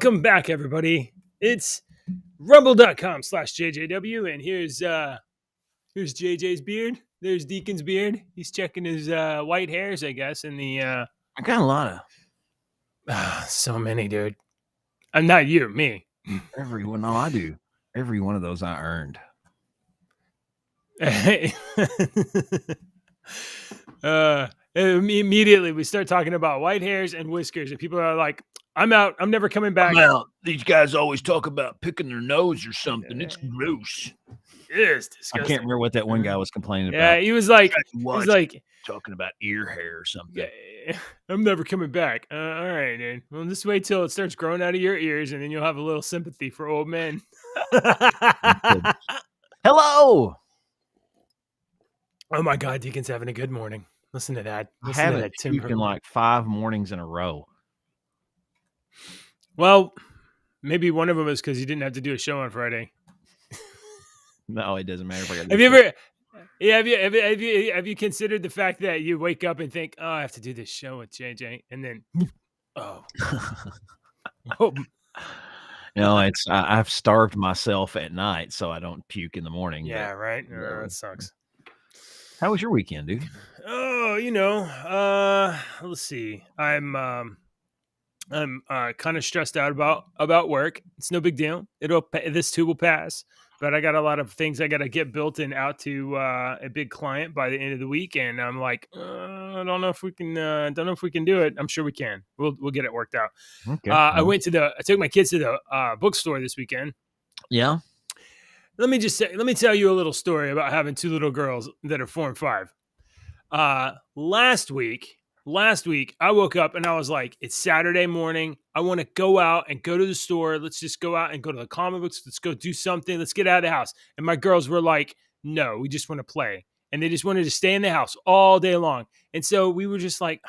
Welcome back, everybody. It's rumble.com/JJW, and here's JJ's beard. There's Deacon's beard. He's checking his white hairs, I guess, in the I got a lot of so many, dude. I'm not you, me. everyone. No, I do. Every one of those I earned. Immediately we start talking about white hairs and whiskers, and people are like, I'm out. I'm never coming back. These guys always talk about picking their nose or something. It's gross. It is disgusting. I can't remember what that one guy was complaining Yeah, about. he was like Talking about ear hair or something. Yeah, I'm never coming back. All right, dude. Well, just wait till it starts growing out of your ears, and then you'll have a little sympathy for old men. Hello. Oh my God, Deacon's having a good morning. Listen to that. I haven't puked in like 5 mornings in a row. Well, maybe one of them is because you didn't have to do a show on Friday. No, it doesn't matter if I got. Have you ever? Yeah, have you considered the fact that you wake up and think, oh, I have to do this show with JJ, and then, oh. No, I've starved myself at night so I don't puke in the morning. Yeah, right. That sucks. How was your weekend, dude? Oh, let's see. I'm kind of stressed out about work. It's no big deal. This too will pass. But I got a lot of things I got to get built and out to a big client by the end of the week, and I'm like, I don't know if we can. Don't know if we can do it. I'm sure we can. We'll get it worked out. Okay. I took my kids to the bookstore this weekend. Yeah. Let me tell you a little story about having 2 little girls that are 4 and 5. Last week, I woke up and I was like, it's Saturday morning. I want to go out and go to the store. Let's just go out and go to the comic books. Let's go do something. Let's get out of the house. And my girls were like, no, we just want to play. And they just wanted to stay in the house all day long. And so we were just like,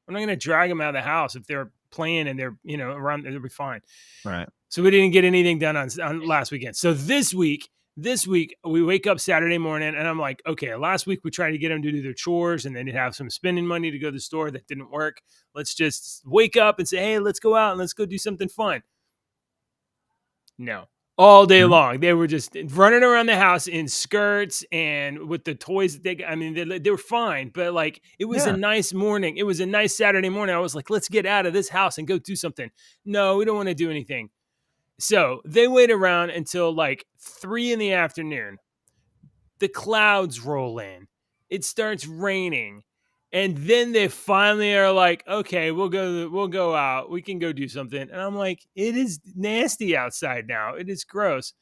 I'm not going to drag them out of the house. If they're playing and they're, around, they'll be fine. Right. So we didn't get anything done on last weekend. So this week we wake up Saturday morning and I'm like, okay, last week we tried to get them to do their chores and then have some spending money to go to the store. That didn't work. Let's just wake up and say, hey, let's go out and let's go do something fun. No, all day long. They were just running around the house in skirts and with the toys. They were fine, but like it was a nice morning. It was a nice Saturday morning. I was like, let's get out of this house and go do something. No, we don't want to do anything. So they wait around until like 3 p.m. The clouds roll in. It starts raining. And then they finally are like, okay, we'll go out. We can go do something. And I'm like, it is nasty outside now. It is gross.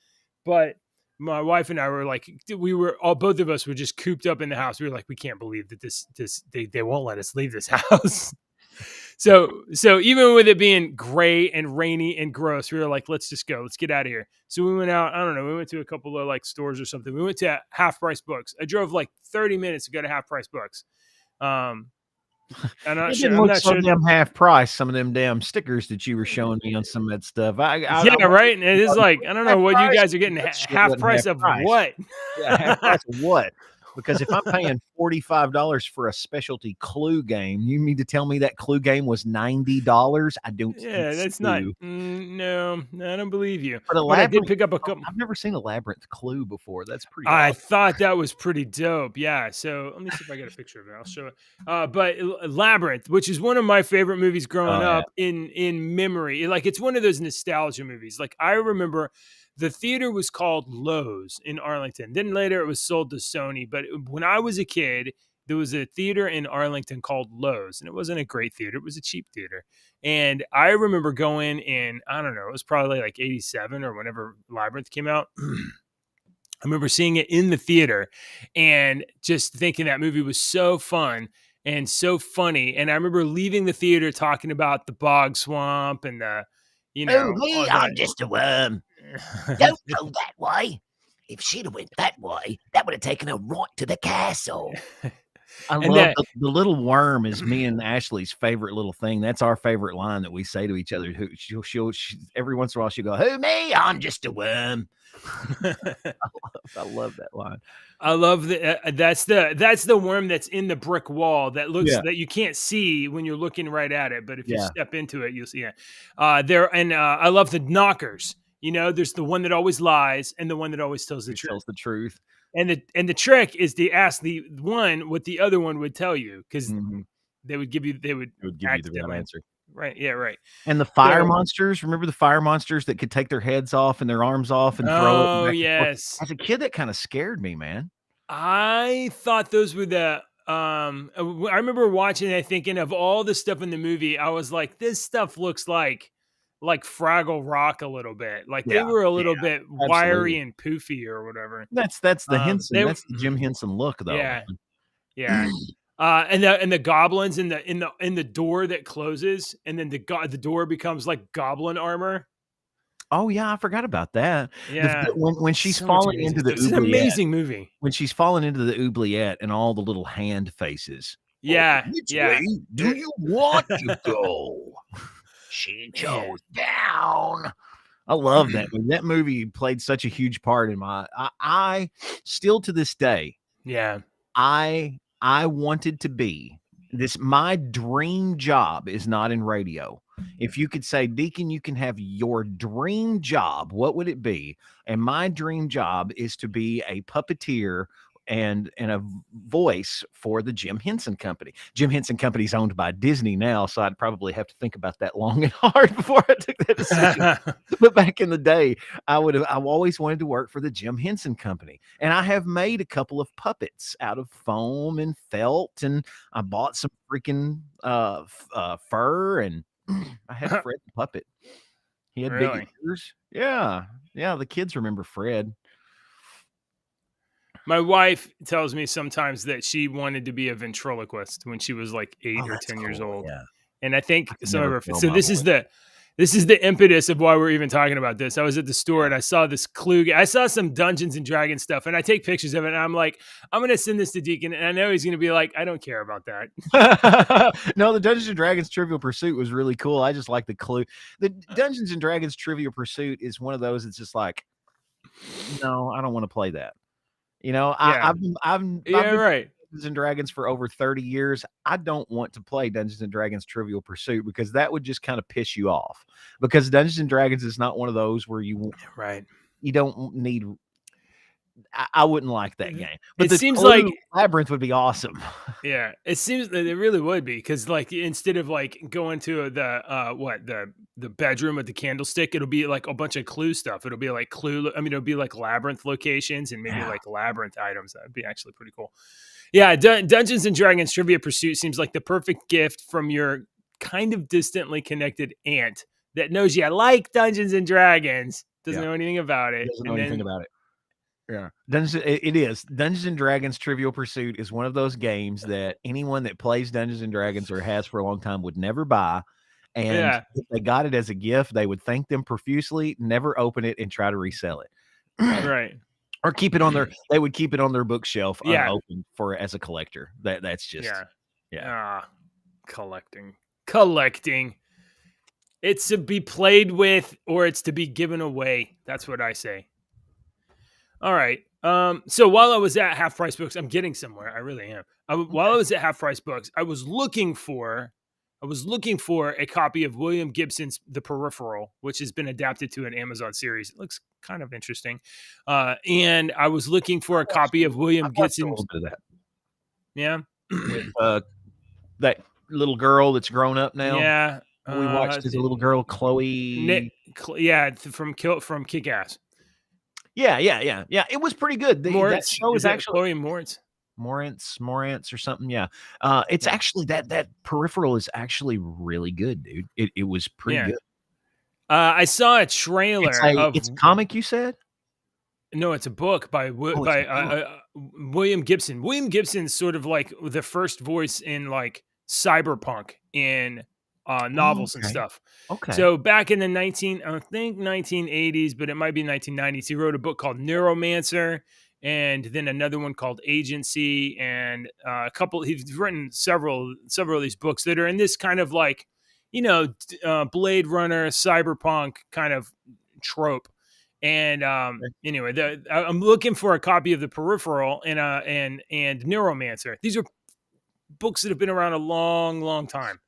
But my wife and I were like, both of us were just cooped up in the house. We were like, we can't believe that they won't let us leave this house. So even with it being gray and rainy and gross, we were like, let's just go. Let's get out of here. So we went out. I don't know. We went to a couple of like stores or something. We went to Half Price Books. I drove like 30 minutes to go to Half Price Books. I'm not sure. Damn half price. Some of them damn stickers that you were showing me on some of that stuff. Right. And it is like, I don't know what you guys are getting. Half price of what? Yeah, half price of what? Because if I'm paying $45 for a specialty Clue game, you need to tell me that Clue game was $90. I don't. Yeah, that's not. No, I don't believe you. But I did pick up a couple. I've never seen a Labyrinth Clue before. That's pretty. I thought that was pretty dope. Yeah. So let me see if I get a picture of it. I'll show it. But Labyrinth, which is one of my favorite movies growing up in memory. Like it's one of those nostalgia movies. Like I remember. The theater was called Lowe's in Arlington. Then later it was sold to Sony. But when I was a kid, there was a theater in Arlington called Lowe's. And it wasn't a great theater. It was a cheap theater. And I remember going in, I don't know, it was probably like 87 or whenever Labyrinth came out. I remember seeing it in the theater and just thinking that movie was so fun and so funny. And I remember leaving the theater talking about the bog swamp and the, I'm just a worm. Don't go that way. If she'd have went that way, that would have taken her right to the castle. I And love that the little worm is me and Ashley's favorite little thing. That's our favorite line that we say to each other. Who she every once in a while she'll go, "Who me? I'm just a worm." I love that line. I love that's the worm that's in the brick wall that looks Yeah, that you can't see when you're looking right at it, but if you yeah. step into it, you'll see it. I love the knockers. There's the one that always lies and the one that always tells the He truth. tells the truth. And the trick is to ask the one what the other one would tell you because Mhm. they would It would give you act the right different. answer. Right. Yeah. Right. And the fire So, monsters, remember the fire monsters that could take their heads off and their arms off and throw it oh back and forth? yes. As a kid, that kinda scared me, man. I thought those were I remember watching it thinking of all the stuff in the movie. I was like, this stuff looks like Fraggle Rock a little bit. Like they Yeah, were a yeah, little bit absolutely. wiry and poofy or whatever. That's the Henson, They that's the Jim Henson look, though, yeah, yeah. man. And the goblins in the door that closes and then the door becomes like goblin armor. Oh, yeah, I forgot about that. Yeah. When she's So much falling amazing into the stuff. It's an oubliette amazing movie. when she's falling into the oubliette and all the little hand faces. "Oh, Yeah, which yeah. way do you want to go?" "She Man. chose down." I love that movie. That movie played such a huge part in I still to this day, Yeah. I wanted to be my dream job is not in radio. If you could say, Deacon, you can have your dream job, what would it be? And my dream job is to be a puppeteer and a voice for the Jim Henson Company. Jim Henson Company is owned by Disney now, so I'd probably have to think about that long and hard before I took that decision. But back in the day, I've always wanted to work for the Jim Henson Company. And I have made a couple of puppets out of foam and felt, and I bought some freaking fur, and I had Fred the puppet. He had big Really? ears. Yeah. Yeah, the kids remember Fred. My wife tells me sometimes that she wanted to be a ventriloquist when she was like 8 Oh, or that's 10 years cool, old. yeah. And I I think could some of never her tell so my voice. this is the impetus of why we're even talking about this. I was at the store Yeah. and I saw this clue. I saw some Dungeons and Dragons stuff and I take pictures of it and I'm like, I'm going to send this to Deacon and I know he's going to be like, I don't care about that. No, the Dungeons and Dragons Trivial Pursuit was really cool. I just like the clue. The Dungeons and Dragons Trivial Pursuit is one of those. It's just like, no, I don't want to play that. Yeah. I've Yeah, been right. Dungeons and Dragons for over 30 years. I don't want to play Dungeons and Dragons Trivial Pursuit because that would just kind of piss you off. Because Dungeons and Dragons is not one of those where Right. you don't need. I wouldn't like that game. But It the seems Clue like Labyrinth would be awesome. yeah, it seems that it really would be because, like, instead of like going to the bedroom with the candlestick, it'll be like a bunch of clue stuff. It'll be like clue. I mean, it'll be like labyrinth locations and maybe Yeah. like labyrinth items. That'd be actually pretty cool. Yeah, Dungeons and Dragons Trivia Pursuit seems like the perfect gift from your kind of distantly connected aunt that knows you like Dungeons and Dragons, doesn't Yeah. know anything about it, Doesn't know and anything then about it. Yeah. It is. Dungeons and Dragons Trivial Pursuit is one of those games that anyone that plays Dungeons and Dragons or has for a long time would never buy. And yeah, if they got it as a gift, they would thank them profusely, never open it, and try to resell it. right, Or they would keep it on their bookshelf yeah, unopened as a collector. That's just yeah. yeah. Ah, collecting. It's to be played with or it's to be given away. That's what I say. All right. So while I was at Half Price Books, I'm getting somewhere. I really am. While I was at Half Price Books, I was looking for a copy of William Gibson's The Peripheral, which has been adapted to an Amazon series. It looks kind of interesting. And I was looking for a copy of William I've watched a little Gibson's. bit of that. Yeah. With that little girl that's grown up now. Yeah. We watched as a little girl, Chloe. From Kick Ass. Yeah. It was pretty good. That Moritz. show Is is that actually Chloe Moritz? Morantz or something. Yeah. It's Yeah. actually that Peripheral is actually really good, dude. It was pretty Yeah. good. I saw a trailer of. It's a comic, you said? No, it's a book by Oh, it's a book. William Gibson. William Gibson's sort of like the first voice in like cyberpunk in novels and Okay. stuff. Okay. So back in the 1980s, but it might be 1990s, he wrote a book called Neuromancer, and then another one called Agency, and a couple. He's written several of these books that are in this kind of like, Blade Runner, cyberpunk kind of trope. And anyway, I'm looking for a copy of The Peripheral and Neuromancer. These are books that have been around a long time.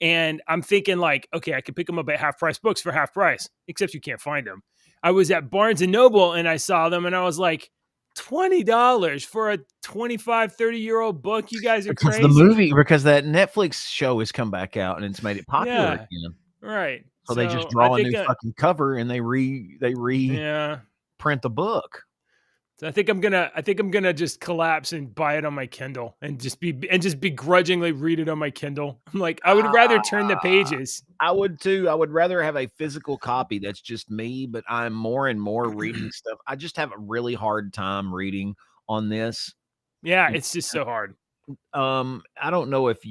And I'm thinking like, okay, I could pick them up at half price books for half price, except you can't find them. I was at Barnes and Noble and I saw them and I was like, $20 for a 25, 30-year-old book. You guys are crazy. Because that Netflix show has come back out and it's made it popular Yeah. again. Right. So they just I draw a think, new fucking cover and they yeah. print the book. So I think I'm gonna just collapse and buy it on my Kindle and just begrudgingly read it on my Kindle. I'm like, I would rather turn the pages. I would too. I would rather have a physical copy that's just me, but I'm more and more reading stuff. I just have a really hard time reading on this. Yeah, it's just so hard. I don't know if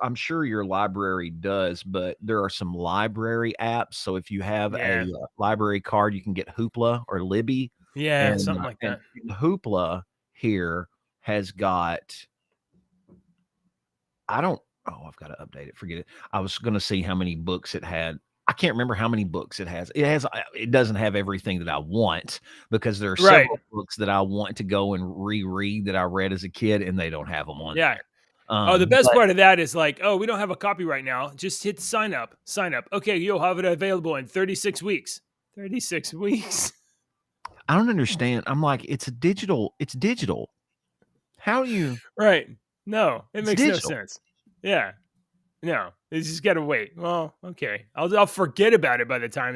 I'm sure your library does, but there are some library apps. So if you have a library card, you can get Hoopla or Libby. Yeah, something like that. And Hoopla here has got, I've got to update it. Forget it. I was going to see how many books it had. I can't remember how many books it has. It doesn't have everything that I want because there are several books that I want to go and reread that I read as a kid and they don't have them on there. The best part of that is like, we don't have a copy right now. Just hit sign up. Okay, you'll have it available in 36 weeks. 36 weeks. I don't understand. I'm like, it's digital. How do you? Right. No, it makes no sense. Yeah. No, you just got to wait. Well, okay. I'll forget about it by the time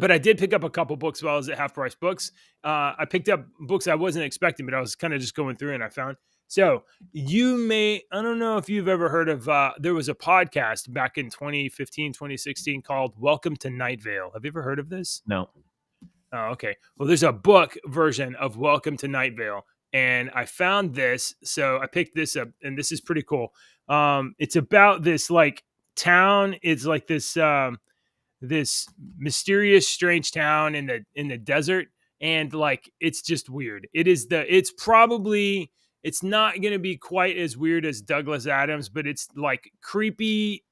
but I did pick up a couple books while I was at Half Price Books. I picked up books I wasn't expecting, but I was kind of just going through and I found. So I don't know if you've ever heard of, there was a podcast back in 2015, 2016 called Welcome to Night Vale. Have you ever heard of this? No. Oh, okay. Well, there's a book version of Welcome to Night Vale. And I found this, so I picked this up, and this is pretty cool. It's about this like town. It's like this this mysterious, strange town in the desert, and like it's just weird. It's not going to be quite as weird as Douglas Adams, but it's like creepy,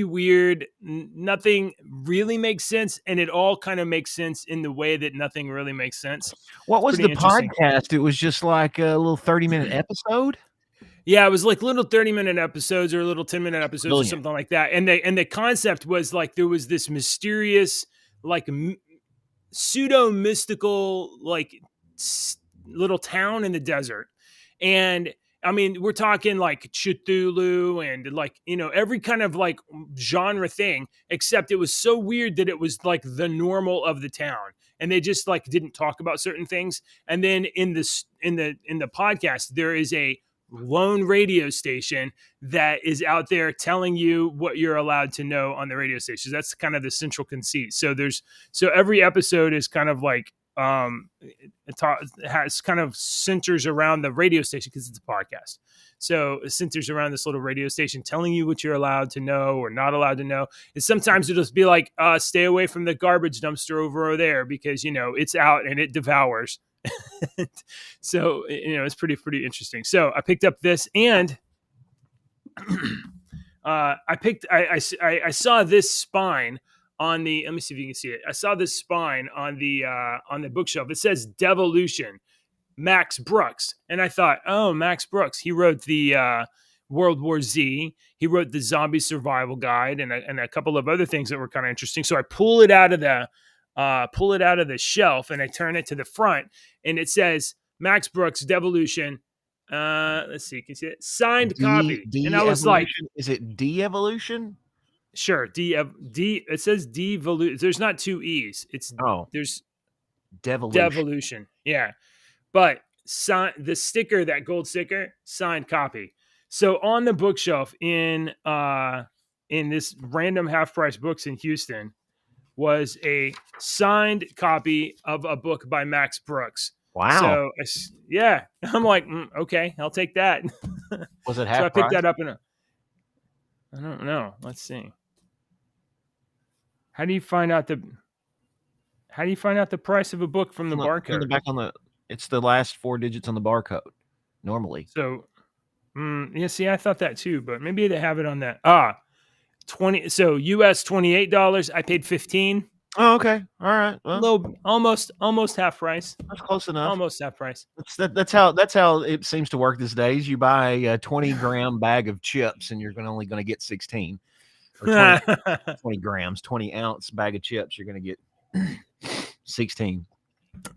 weird. Nothing really makes sense, and it all kind of makes sense in the way that nothing really makes sense. What was the podcast? It was just like a little 30-minute episode. Yeah, it was like little 30-minute episodes or little 10-minute episodes or something like that. And the concept was like there was this mysterious, like pseudo mystical, like little town in the desert, and I mean, we're talking like Cthulhu and like, every kind of like genre thing, except it was so weird that it was like the normal of the town. And they just like didn't talk about certain things. And then in the podcast, there is a lone radio station that is out there telling you what you're allowed to know on the radio station. That's kind of the central conceit. So every episode is kind of like, it has kind of centers around the radio station because it's a podcast. So it centers around this little radio station telling you what you're allowed to know or not allowed to know. And sometimes it'll just be like, stay away from the garbage dumpster over there because, it's out and it devours. So, it's pretty interesting. So I picked up this and I saw this spine on the, let me see if you can see it. I saw this spine on the bookshelf. It says Devolution, Max Brooks. And I thought, oh, Max Brooks, he wrote the World War Z. He wrote the Zombie Survival Guide and a couple of other things that were kind of interesting. So I pull it out of the shelf and I turn it to the front and it says Max Brooks, Devolution. Let's see, can you see it? Signed copy. And I was like, is it De-Evolution? Sure. It says devolution. There's not two E's. There's devolution. Yeah. But the sticker, that gold sticker, signed copy. So on the bookshelf in this random half price books in Houston was a signed copy of a book by Max Brooks. Wow. So yeah, I'm like, okay, I'll take that. Was it half so I picked price? that up I don't know. Let's see. How do you find out the price of a book from the barcode? It's the last 4 digits on the barcode normally. So, yeah, see, I thought that too, but maybe they have it on that. 20. So US $28. I paid 15. Oh, okay. All right. Well, Low, almost half price. that's close enough. Almost half price. That's how it seems to work these days. You buy a 20-gram bag of chips, and you're only going to get 16, or 20 grams, 20-ounce bag of chips. You're going to get 16.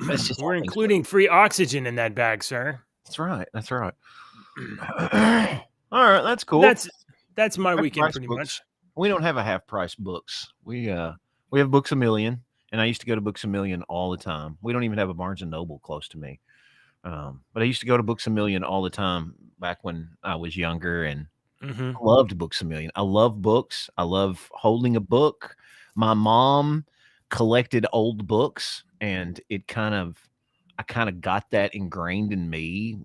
That's just We're including free oxygen in that bag, sir. That's right. That's right. All right, that's cool. That's my weekend pretty books. much. We don't have a half price books. We have Books A Million, and I used to go to Books A Million all the time. We don't even have a Barnes and Noble close to me. But I used to go to Books A Million all the time back when I was younger, and I loved Books A Million. I love books. I love holding a book. My mom collected old books, and I kind of got that ingrained in me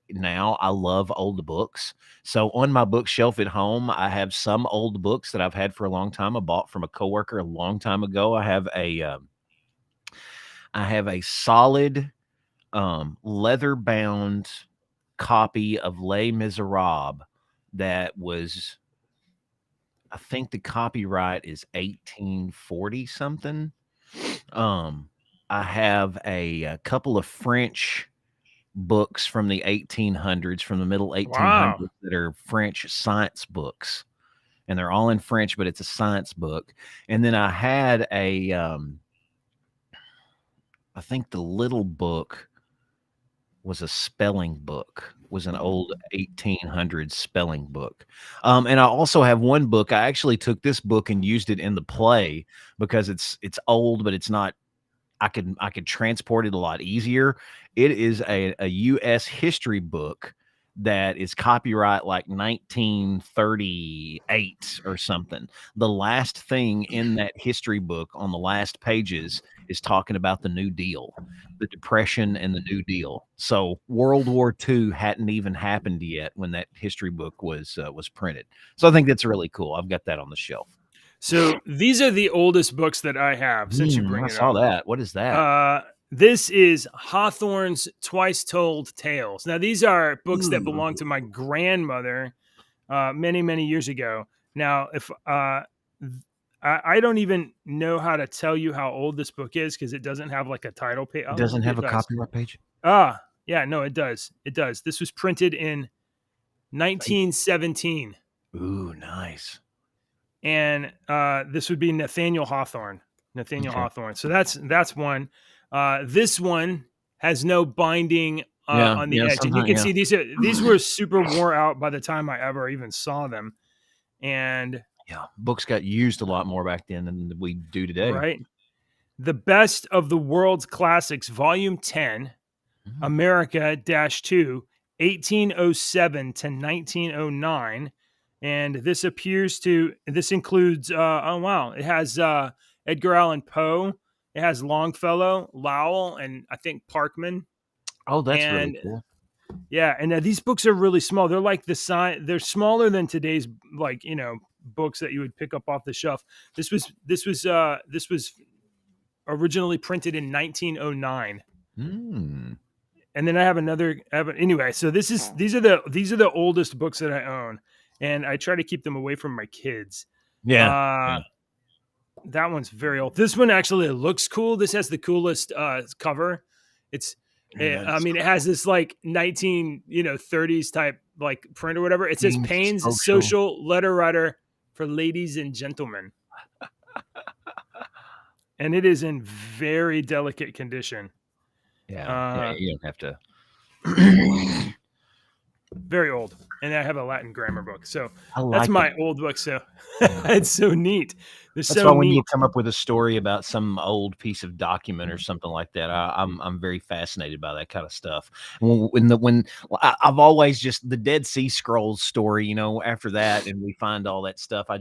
now I love old books. So on my bookshelf at home, I have some old books that I've had for a long time. I bought from a coworker a long time ago. I have a solid leather bound copy of Les Miserables that was, I think the copyright is 1840 something. I have a couple of French books from the 1800s, from the middle 1800s, that are French science books, and they're all in French, but it's a science book. And then I had I think the little book was a spelling book, was an old 1800s spelling book. And I also have one book. I actually took this book and used it in the play because it's old, but it's not, I could transport it a lot easier. It is a U.S. history book that is copyright like 1938 or something. The last thing in that history book on the last pages is talking about the New Deal, the Depression and the New Deal. So World War II hadn't even happened yet when that history book was printed. So I think that's really cool. I've got that on the shelf. So these are the oldest books that I have since you bring it up. I saw that. What is that? This is Hawthorne's Twice Told Tales. Now, these are books that belonged to my grandmother many, many years ago. Now, if I don't even know how to tell you how old this book is because it doesn't have like a title page. It doesn't have a copyright page? Yeah, no, it does. It does. This was printed in 1917. Ooh, nice. And this would be Nathaniel Hawthorne. Hawthorne. So that's one. This one has no binding on the edge, and you can see these were super wore out by the time I ever even saw them. And books got used a lot more back then than we do today. Right. The Best of the World's Classics, Volume 10, America-2, 1807 to 1909. And this includes, it has Edgar Allan Poe. It has Longfellow, Lowell, and I think Parkman. Oh, that's really cool. Yeah, and these books are really small. They're like they're smaller than today's, like, books that you would pick up off the shelf. This was originally printed in 1909. And then I have anyway. So these are the oldest books that I own. And I try to keep them away from my kids. Yeah. That one's very old. This one actually looks cool. This has the coolest cover. It has this like 30s type like print or whatever. It says Payne's Social Letter Writer for Ladies and Gentlemen. And it is in very delicate condition. Yeah, you don't have to. Very old. And I have a Latin grammar book. So that's my old book. So it's so neat. That's why when you come up with a story about some old piece of document or something like that, I'm very fascinated by that kind of stuff. I've always just the Dead Sea Scrolls story, after that, and we find all that stuff. I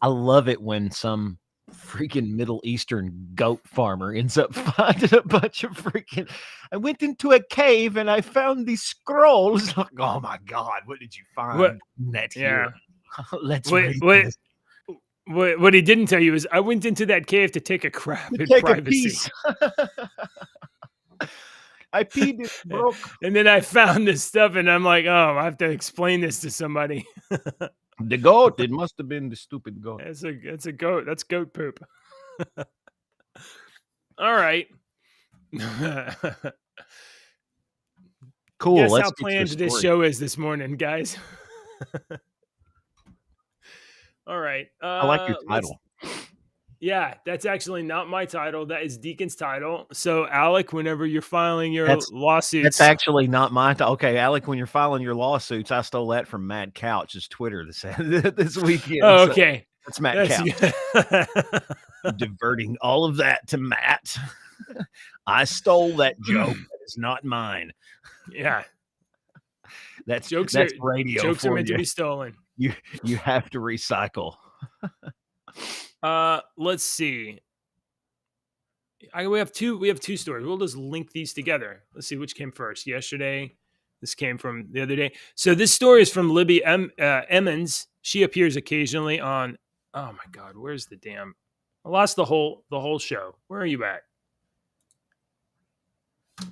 love it when some freaking Middle Eastern goat farmer ends up finding a bunch of freaking. I went into a cave and I found these scrolls. Like, oh my God, what did you find? Here. Let's read this. What he didn't tell you is I went into that cave to take a crap in privacy. I peed, it broke. And then I found this stuff, and I'm like, oh, I have to explain this to somebody. The goat. It must have been the stupid goat. It's a goat. That's goat poop. All right. Cool. Guess Let's how get to the planned this story. show is this morning, guys. All right. I like your title. Yeah, that's actually not my title. That is Deacon's title. So, Alec, whenever you're filing your That's lawsuits, actually not my title. Okay, Alec, when you're filing your lawsuits, I stole that from Mad Couch's Twitter this weekend. oh, okay. That's Matt Couch. Diverting all of that to Matt. I stole that joke. That is not mine. Yeah. That's radio. Jokes are meant you. to be stolen. You have to recycle. Let's see. We have two stories. We'll just link these together. Let's see which came first. Yesterday, this came from the other day. So this story is from Libby Emmons. She appears occasionally on. Oh my God, where's the damn? I lost the whole show. Where are you at?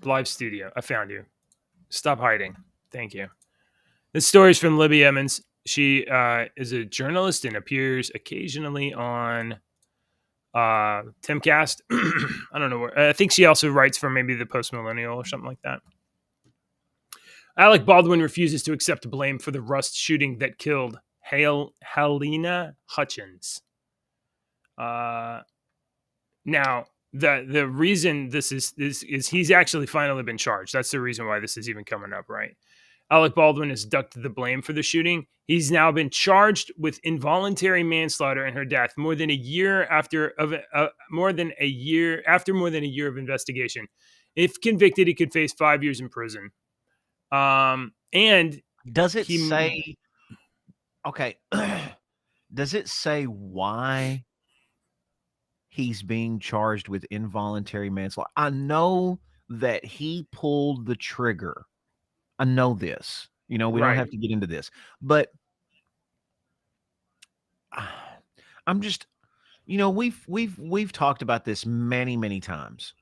Live studio. I found you. Stop hiding. Thank you. This story is from Libby Emmons. She is a journalist and appears occasionally on Timcast. I don't know where. I think she also writes for maybe the Post Millennial or something like that. Alec Baldwin refuses to accept blame for the Rust shooting that killed Helena Hutchins. Now, the reason this is he's actually finally been charged. That's the reason why this is even coming up, right? Alec Baldwin has ducked the blame for the shooting. He's now been charged with involuntary manslaughter in her death more than a year after more than a year of investigation. If convicted, he could face 5 years in prison. And does it say? Okay, does it say why he's being charged with involuntary manslaughter? I know that he pulled the trigger. I know this. We don't have to get into this, but I'm just, we've talked about this many, many times.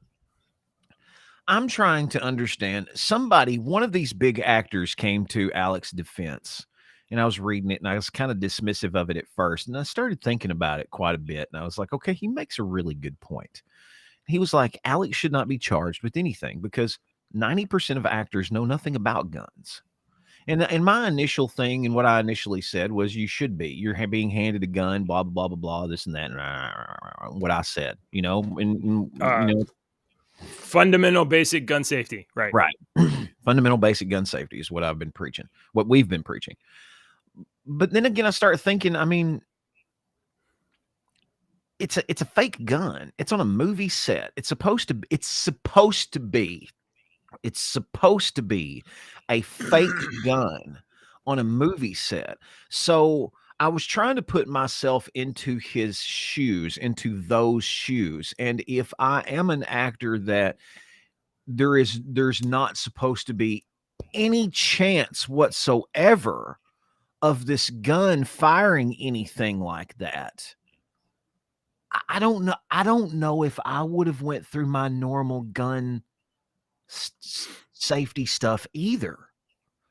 I'm trying to understand. One of these big actors came to Alec's defense, and I was reading it, and I was kind of dismissive of it at first, and I started thinking about it quite a bit, and I was like, okay, he makes a really good point. He was like, Alec should not be charged with anything because 90% of actors know nothing about guns. And my initial thing and what I initially said was you should be. You're being handed a gun, blah, blah, blah, blah, this and that. And what I said, fundamental basic gun safety. Right. Right. Fundamental basic gun safety is what I've been preaching, what we've been preaching. But then again, I start thinking, I mean, it's a fake gun. It's on a movie set. It's supposed to be a fake gun on a movie set. So I was trying to put myself into his shoes, into those shoes. And if I am an actor that there's not supposed to be any chance whatsoever of this gun firing anything like that, I don't know. I don't know if I would have went through my normal gun safety stuff either.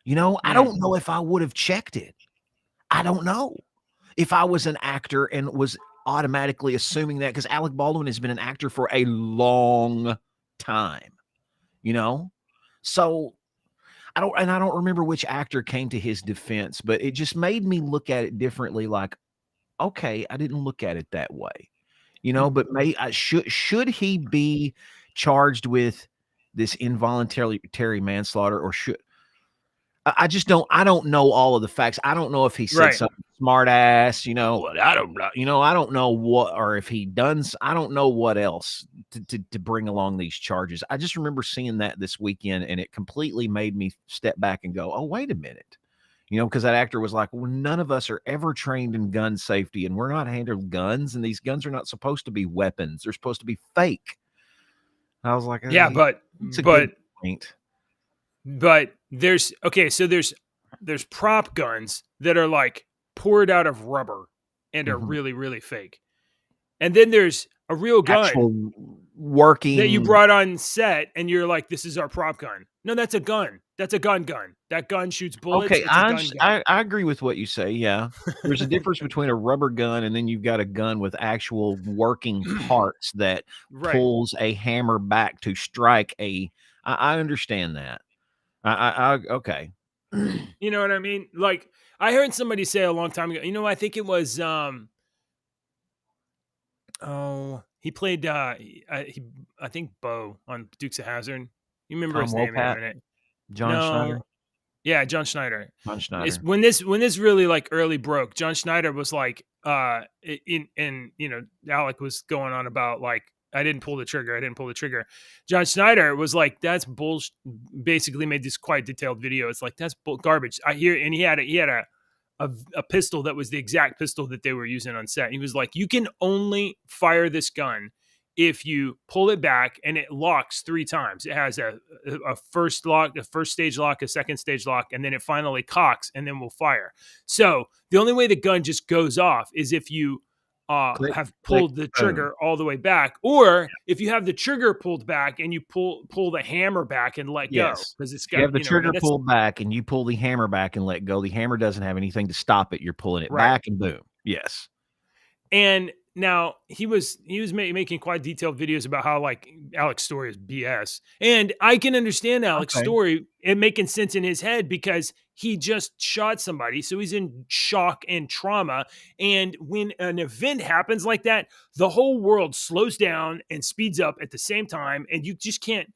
I don't know if I would have checked it. I don't know if I was an actor and was automatically assuming that, because Alec Baldwin has been an actor for a long time, so I don't remember which actor came to his defense, but it just made me look at it differently. Like, okay, I didn't look at it that way, but should he be charged with this involuntary manslaughter, or should I don't know all of the facts. I don't know if he said something smart ass, I don't know, I don't know what, or if he done, I don't know what else to bring along these charges. I just remember seeing that this weekend, and it completely made me step back and go, oh, wait a minute. Because that actor was like, well, none of us are ever trained in gun safety, and we're not handling guns, and these guns are not supposed to be weapons. They're supposed to be fake. I was like, yeah, but good point. But there's prop guns that are like poured out of rubber and are really, really fake. And then there's a real gun. that you working. brought on set, and you're like, "This is our prop gun." No, that's a gun. That's a gun. That gun shoots bullets. Okay, It's a gun. I agree with what you say. Yeah, there's a difference between a rubber gun and then you've got a gun with actual working parts that Right. pulls a hammer back to strike a. I understand that. Okay. You know what I mean? Like, I heard somebody say a long time ago, I think it was, he played, I think Bo on Dukes of Hazzard. You remember Tom his name in a Wopat, minute. John Schneider, No. Yeah, John Schneider. John It's Schneider. when this really like early broke, John Schneider was like, Alec was going on about like, I didn't pull the trigger. I didn't pull the trigger. John Schneider was like, that's bullshit. Basically made this quite detailed video. It's like, that's garbage. I hear, and he had a pistol that was the exact pistol that they were using on set. He was like, you can only fire this gun if you pull it back and it locks 3 times. It has a first lock, a first stage lock, a second stage lock, and then it finally cocks, and then we'll fire. So the only way the gun just goes off is if you Click, have click, pulled the boom. trigger all the way back, or if you have the trigger pulled back and you pull the hammer back and let go, Yes. because it's If you got, have the trigger pulled back and you pull the hammer back and let go, the hammer doesn't have anything to stop it. You're pulling it Right. back and boom. Yes. And now he was making quite detailed videos about how like Alec's story is BS, and I can understand Alec's Okay. story and making sense in his head because he just shot somebody, so he's in shock and trauma. And when an event happens like that, the whole world slows down and speeds up at the same time, and you just can't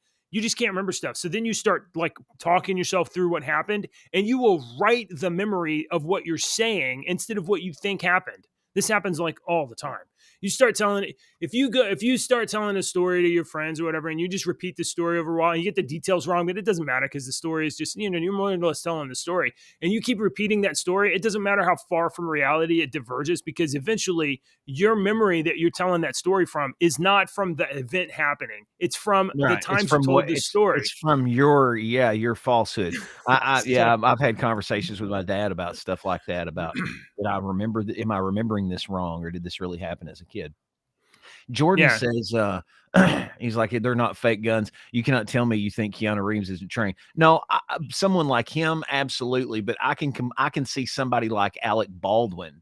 remember stuff. So then you start like talking yourself through what happened, and you will write the memory of what you're saying instead of what you think happened. This happens like all the time. You start telling it, if you start telling a story to your friends or whatever, and you just repeat the story over a while, and you get the details wrong, but it doesn't matter because the story is just, you're more or less telling the story, and you keep repeating that story. It doesn't matter how far from reality it diverges, because eventually your memory that you're telling that story from is not from the event happening. It's from the Right. It's times you from told what the story. it's from your falsehood. So, I've had conversations with my dad about stuff like that, about did I remember am I remembering this wrong, or did this really happen as a kid? Jordan yeah. says, he's like, they're not fake guns. You cannot tell me you think Keanu Reeves isn't trained. No, someone like him, absolutely. But I can see somebody like Alec Baldwin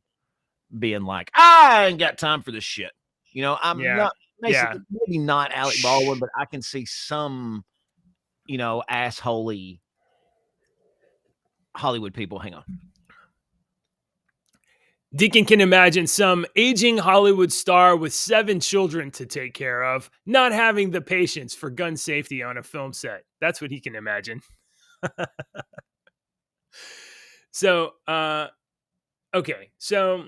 being like, I ain't got time for this shit. I'm Yeah. not Yeah. maybe not Alec Baldwin, but I can see some, assholey Hollywood people. Hang on. Deacon can imagine some aging Hollywood star with 7 children to take care of, not having the patience for gun safety on a film set. That's what he can imagine. So, okay. So,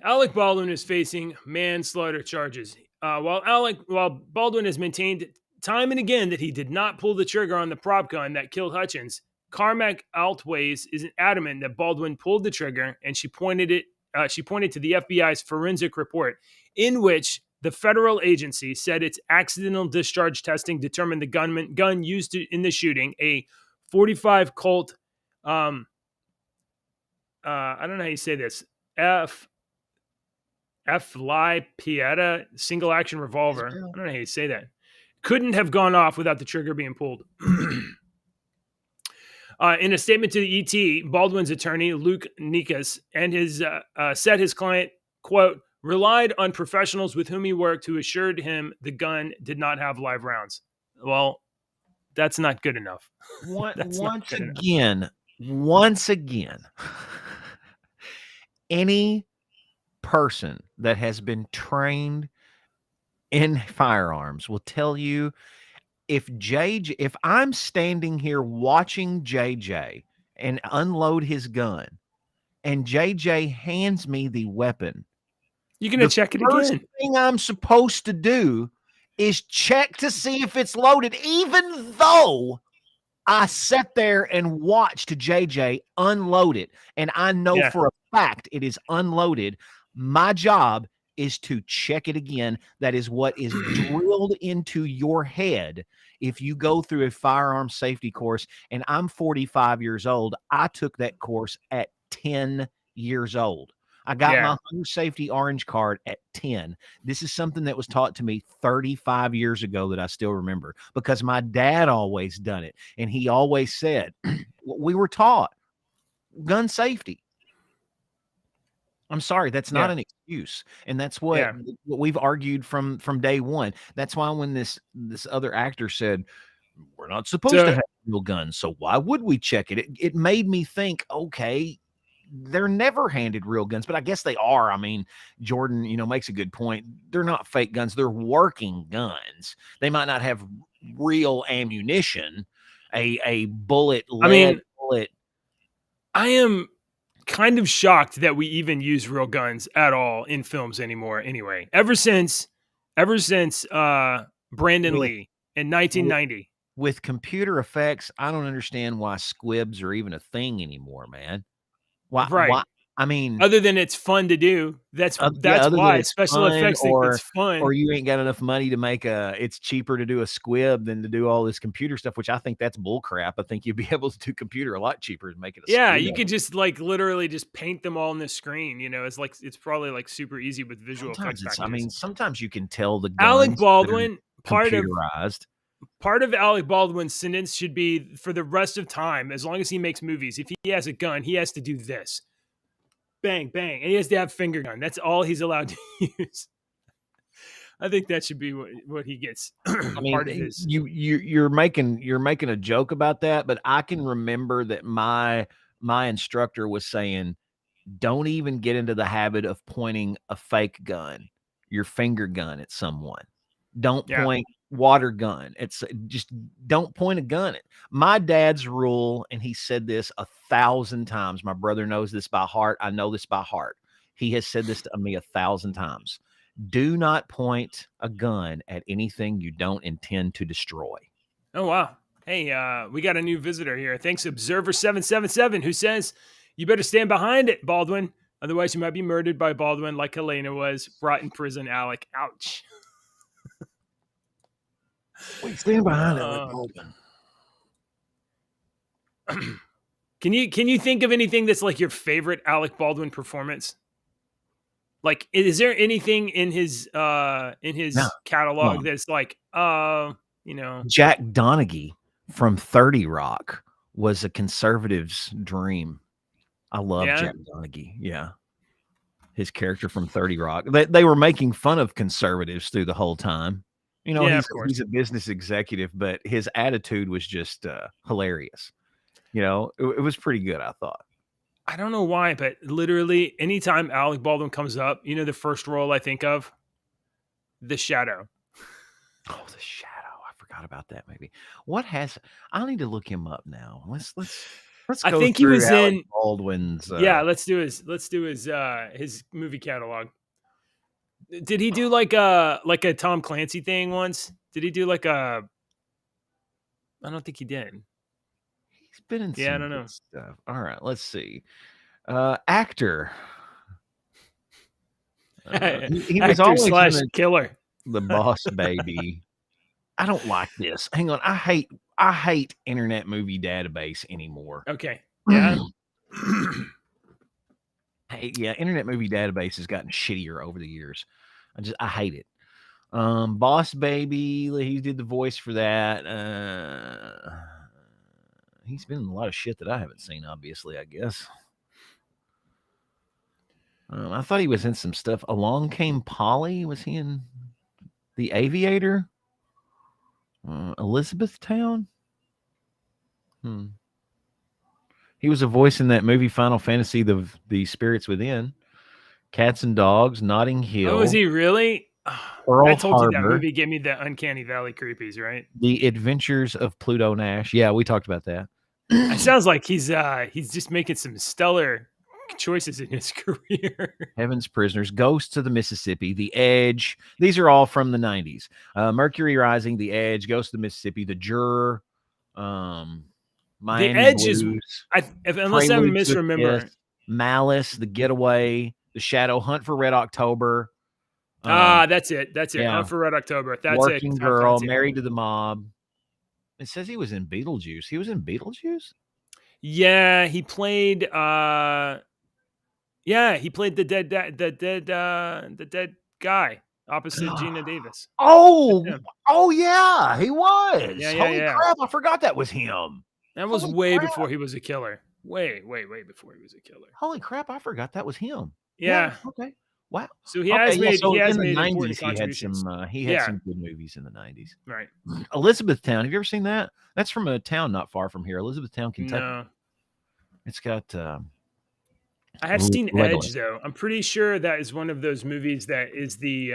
Alec Baldwin is facing manslaughter charges. While Baldwin has maintained time and again that he did not pull the trigger on the prop gun that killed Hutchins, Carmack Altways is adamant that Baldwin pulled the trigger, and she pointed to the FBI's forensic report, in which the federal agency said its accidental discharge testing determined the gun used in the shooting, a 45 Colt. I don't know how you say this. Pieta single action revolver. I don't know how you say that. Couldn't have gone off without the trigger being pulled. In a statement to the ET, Baldwin's attorney, Luke Nikas, said his client, quote, relied on professionals with whom he worked who assured him the gun did not have live rounds. Well, that's not good enough. Once again, any person that has been trained in firearms will tell you, if I'm standing here watching JJ and unload his gun, and JJ hands me the weapon, you're going to check it first again. thing I'm supposed to do is check to see if it's loaded, even though I sat there and watched JJ unload it, and I know for a fact it is unloaded. My job is to check it again. That is what is drilled into your head if you go through a firearm safety course. And I'm 45 years old. I took that course at 10 years old. I got Yeah. my hunter safety orange card at 10. This is something that was taught to me 35 years ago that I still remember because my dad always done it. And he always said, we were taught gun safety. I'm sorry, that's not Yeah. an excuse. And that's what Yeah. we've argued from day one. That's why when this other actor said, we're not supposed to So have real guns, so why would we check it? It made me think, okay, they're never handed real guns, but I guess they are. I mean, Jordan, makes a good point. They're not fake guns. They're working guns. They might not have real ammunition, a bullet, I lead mean, bullet. I am kind of shocked that we even use real guns at all in films anymore. Anyway, ever since Brandon With, Lee in with 1990. with computer effects, I don't understand why squibs are even a thing anymore, man. Why? Right. I mean, Other than it's fun to do. That's yeah, other than why it's special fun, effects think it's or fun. you ain't got enough money to make it's cheaper to do a squib than to do all this computer stuff, which I think that's bull crap. I think you'd be able to do computer a lot cheaper and make it a Yeah, squib. you could just literally just paint them all on the screen. It's probably super easy with visual effects packages. Sometimes you can tell the Alec guns that are Baldwin, computerized. part of Alec Baldwin's sentence should be for the rest of time, as long as he makes movies, if he has a gun, he has to do this. Bang, bang. And he has to have finger gun. That's all he's allowed to use. I think that should be what he gets. I mean, part of his. You're making a joke about that, but I can remember that my instructor was saying, don't even get into the habit of pointing a fake gun, your finger gun at someone. Don't point water gun. It's just don't point a gun at. My dad's rule, and he said this 1,000 times. My brother knows this by heart. I know this by heart. He has said this to me 1,000 times. Do not point a gun at anything you don't intend to destroy. Oh, wow. Hey, we got a new visitor here. Thanks, Observer777, who says, you better stand behind it, Baldwin. Otherwise, you might be murdered by Baldwin like Helena was. Brought in prison, Alec. Ouch. Wait, stand behind it like Baldwin. Can you think of anything that's like your favorite Alec Baldwin performance? Like, is there anything in his catalog that's like, Jack Donaghy from 30 Rock was a conservative's dream. I love Jack Donaghy. Yeah. His character from 30 Rock. They were making fun of conservatives through the whole time. He's a business executive, but his attitude was just hilarious. It was pretty good, I thought. I don't know why, but literally anytime Alec Baldwin comes up, the first role I think of? The Shadow. Oh, The Shadow. I forgot about that maybe. I'll need to look him up now. Let's go I think through he was Alec in Baldwin's let's do his movie catalog. Did he do like a Tom Clancy thing once? Did he do like a I don't think he did. He's been in some I don't know. stuff. All right, let's see. Actor. He was always in killer. The Boss Baby. I don't like this. Hang on. I hate Internet Movie Database anymore. Okay. Yeah. Hey, yeah, Internet Movie Database has gotten shittier over the years. I hate it. Boss Baby, he did the voice for that. He's been in a lot of shit that I haven't seen, obviously, I guess. I thought he was in some stuff. Along Came Polly. Was he in The Aviator? Elizabethtown? He was a voice in that movie Final Fantasy, the Spirits Within. Cats and Dogs, Notting Hill. Oh, is he really? Earl I told Harbor, you that movie gave me the Uncanny Valley creepies, right? The Adventures of Pluto Nash. Yeah, we talked about that. It sounds like he's just making some stellar choices in his career. Heaven's Prisoners, Ghosts of the Mississippi, The Edge. These are all from the 90s. Mercury Rising, The Edge, Ghosts of the Mississippi, The Juror, Miami The Edge Blues, unless I'm misremembering. Malice, The Getaway, The Shadow, Hunt for Red October. That's it. Yeah. Hunt for Red October. That's Working it. Girl, Married to the Mob. It says he was in Beetlejuice. He was in Beetlejuice? Yeah, he played Yeah, he played the dead guy opposite Gina Davis. Oh, Him. yeah, he was. Yeah. Holy crap, I forgot that was him. That was Holy way crap. before he was a killer. Way before he was a killer. Holy crap, I forgot that was him. Yeah, Yeah. okay. Wow. So he Okay, has yeah, made so in the important 90s, contributions. he had Yeah. some good movies in the 90s. Right. Elizabethtown, have you ever seen that? That's from a town not far from here, Elizabethtown, Kentucky. No. It's got I have seen Legolas. Edge though. I'm pretty sure that is one of those movies that is the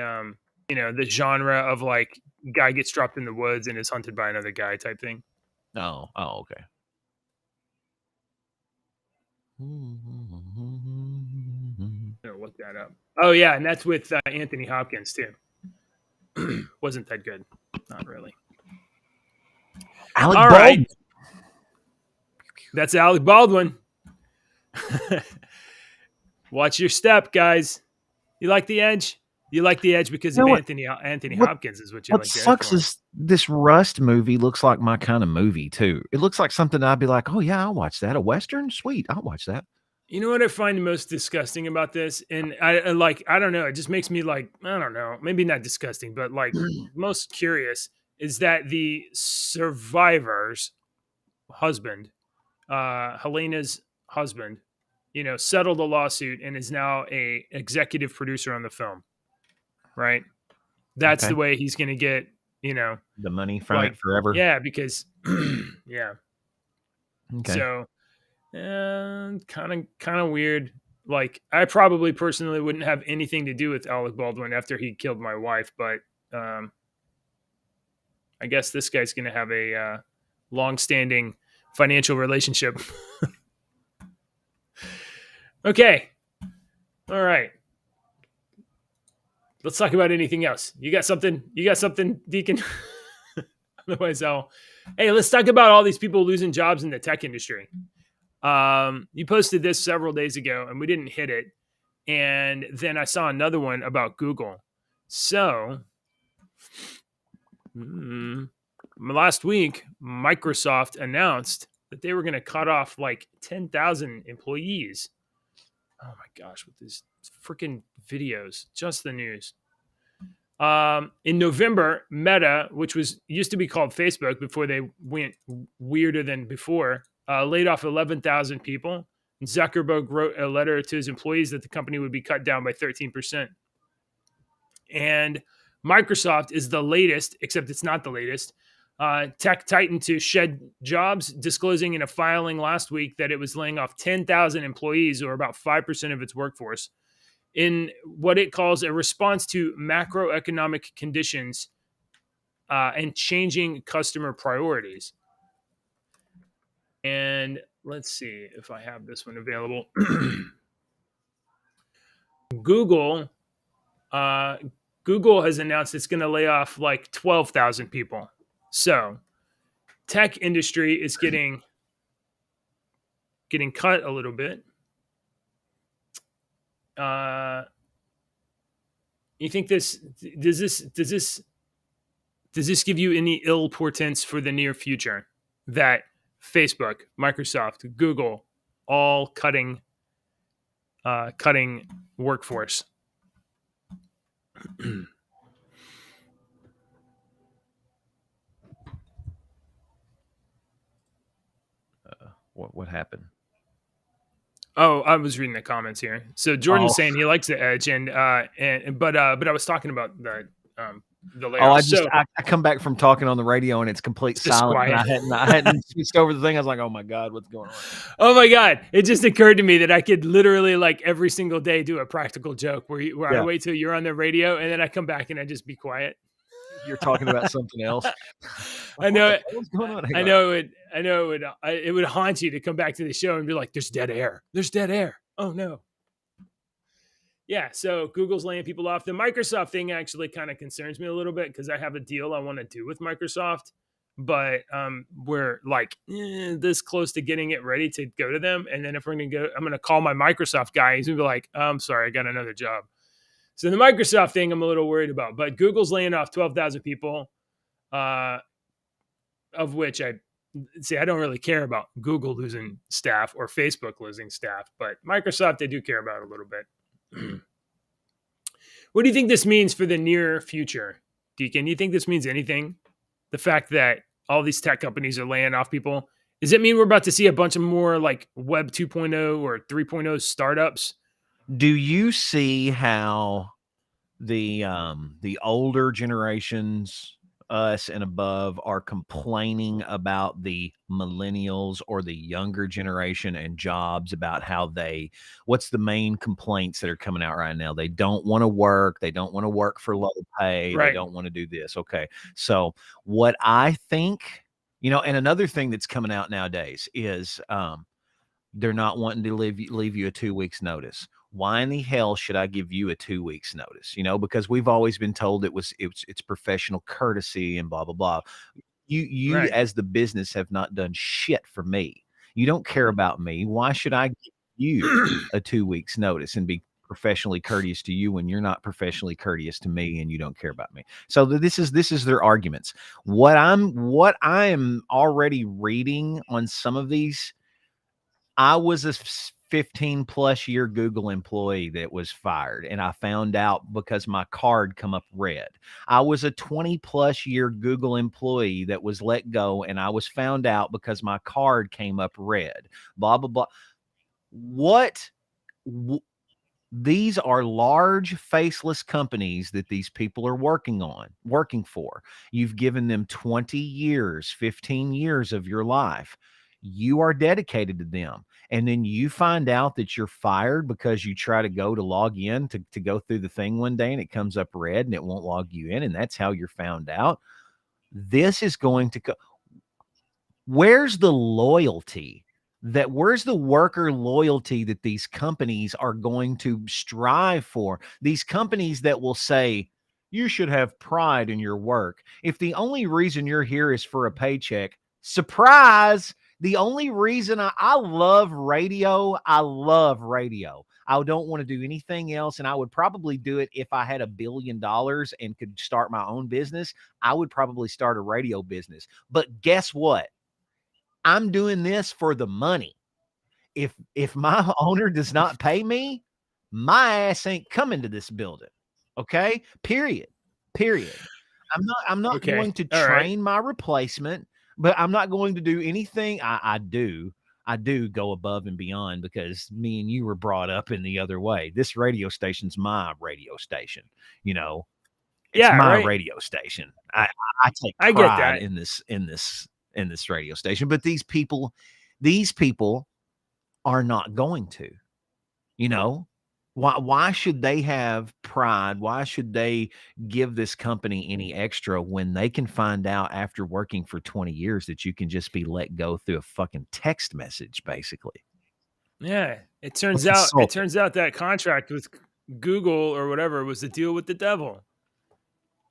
the genre of like guy gets dropped in the woods and is hunted by another guy type thing. Oh, okay. I'll look that up. Oh yeah, and that's with Anthony Hopkins too. Wasn't that good? Not really. Alec All Baldwin. right. That's Alec Baldwin. Watch your step, guys. You like the Edge? You like the Edge because of Anthony Hopkins is what you like. What sucks is this Rust movie looks like my kind of movie too. It looks like something I'd be like, oh yeah, I'll watch that. A Western? Sweet, I'll watch that. You know what I find most disgusting about this? And I don't know. It just makes me like, I don't know, maybe not disgusting, but like most curious is that the survivor's husband, Helena's husband, settled a lawsuit and is now a executive producer on the film. Right. That's the way he's going to get, the money from it forever. Yeah. Because yeah. Okay. So kind of weird. Like I probably personally wouldn't have anything to do with Alec Baldwin after he killed my wife, but I guess this guy's going to have a long-standing financial relationship. Okay. All right. Let's talk about anything else. You got something, Deacon? Otherwise, let's talk about all these people losing jobs in the tech industry. You posted this several days ago and we didn't hit it. And then I saw another one about Google. So last week, Microsoft announced that they were going to cut off like 10,000 employees. Oh my gosh, with these freaking videos, just the news. In November, Meta, which used to be called Facebook before they went weirder than before, laid off 11,000 people. Zuckerberg wrote a letter to his employees that the company would be cut down by 13%. And Microsoft is the latest, except it's not the latest, tech titan to shed jobs, disclosing in a filing last week that it was laying off 10,000 employees, or about 5% of its workforce, in what it calls a response to macroeconomic conditions and changing customer priorities. And let's see if I have this one available. Google has announced it's going to lay off like 12,000 people. So tech industry is getting cut a little bit. You think does this give you any ill portents for the near future that Facebook, Microsoft, Google all cutting workforce? What happened? Oh, I was reading the comments here. So Jordan's saying he likes the Edge, but I was talking about the layoffs. I come back from talking on the radio and it's complete silence. And I hadn't switched over the thing. I was like, oh my God, what's going on? Oh my God. It just occurred to me that I could literally like every single day do a practical joke where I wait till you're on the radio and then I come back and I just be quiet. You're talking about something else. I know it. What's going on? I know it would haunt you to come back to the show and be like, there's dead air. There's dead air. Oh no. Yeah. So Google's laying people off. The Microsoft thing actually kind of concerns me a little bit because I have a deal I want to do with Microsoft, but we're like this close to getting it ready to go to them. And then if we're going to go, I'm going to call my Microsoft guy. He's going to be like, I'm sorry, I got another job. So the Microsoft thing I'm a little worried about, but Google's laying off 12,000 people, of which I see, I don't really care about Google losing staff or Facebook losing staff, but Microsoft, they do care about it a little bit. What do you think this means for the near future, Deacon? Do you think this means anything? The fact that all these tech companies are laying off people? Does it mean we're about to see a bunch of more like Web 2.0 or 3.0 startups? Do you see how the older generations, us and above, are complaining about the millennials or the younger generation and jobs, about how what's the main complaints that are coming out right now? They don't want to work. They don't want to work for low pay. They Right. don't want to do this. Okay. So what I think, and another thing that's coming out nowadays is, they're not wanting to leave you a 2 weeks notice. Why in the hell should I give you a 2 weeks notice? Because we've always been told it's professional courtesy and blah blah blah. You Right. as the business have not done shit for me. You don't care about me. Why should I give you a 2 weeks notice and be professionally courteous to you when you're not professionally courteous to me and you don't care about me? So this is their arguments. What I am already reading on some of these. I was a 15 plus year Google employee that was fired, and I found out because my card come up red. I was a 20 plus year Google employee that was let go, and I was found out because my card came up red. Blah blah blah. What? These are large faceless companies that these people are working for. You've given them 20 years, 15 years of your life. You are dedicated to them. And then you find out that you're fired because you try to go to log in to go through the thing one day and it comes up red and it won't log you in. And that's how you're found out. This is going to go. Where's the loyalty? Where's the worker loyalty that these companies are going to strive for? These companies that will say, you should have pride in your work. If the only reason you're here is for a paycheck, surprise. The only reason I love radio, I love radio. I don't want to do anything else. And I would probably do it if I had $1 billion and could start my own business. I would probably start a radio business. But guess what? I'm doing this for the money. If my owner does not pay me, my ass ain't coming to this building. Okay? Period. I'm not Okay. going to All right. train my replacement, but I'm not going to do anything. I do go above and beyond because me and you were brought up in the other way. This radio station's my radio station. It's my right. radio station. I take I get pride that. in this radio station, but these people are not going to. Why should they have pride? Why should they give this company any extra when they can find out after working for 20 years that you can just be let go through a fucking text message, basically? Yeah. It turns That's out that contract with Google or whatever was the deal with the devil.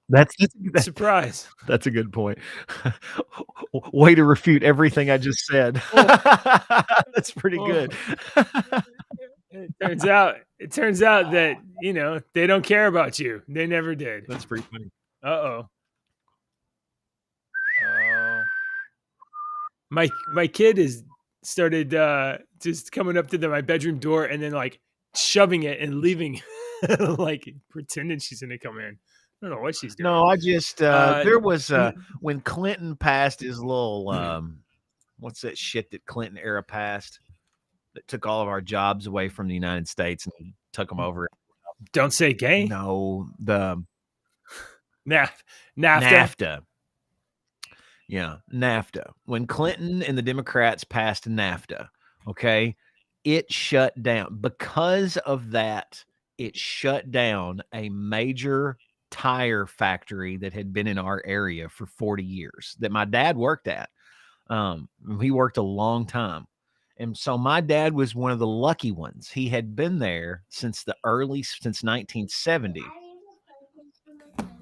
That's Surprise. That's a good point. Way to refute everything I just said. That's pretty good. It turns out that, they don't care about you. They never did. That's pretty funny. Uh-oh. My kid is started just coming up to my bedroom door and then like shoving it and leaving, like pretending she's gonna come in. I don't know what she's doing. No, I just there was when Clinton passed his little what's that shit that Clinton era passed that took all of our jobs away from the United States and took them over. Don't say gay. No, the NAFTA. Yeah, NAFTA. When Clinton and the Democrats passed NAFTA, okay, it shut down. Because of that, it shut down a major tire factory that had been in our area for 40 years that my dad worked at. He worked a long time. And so my dad was one of the lucky ones. He had been there since 1970.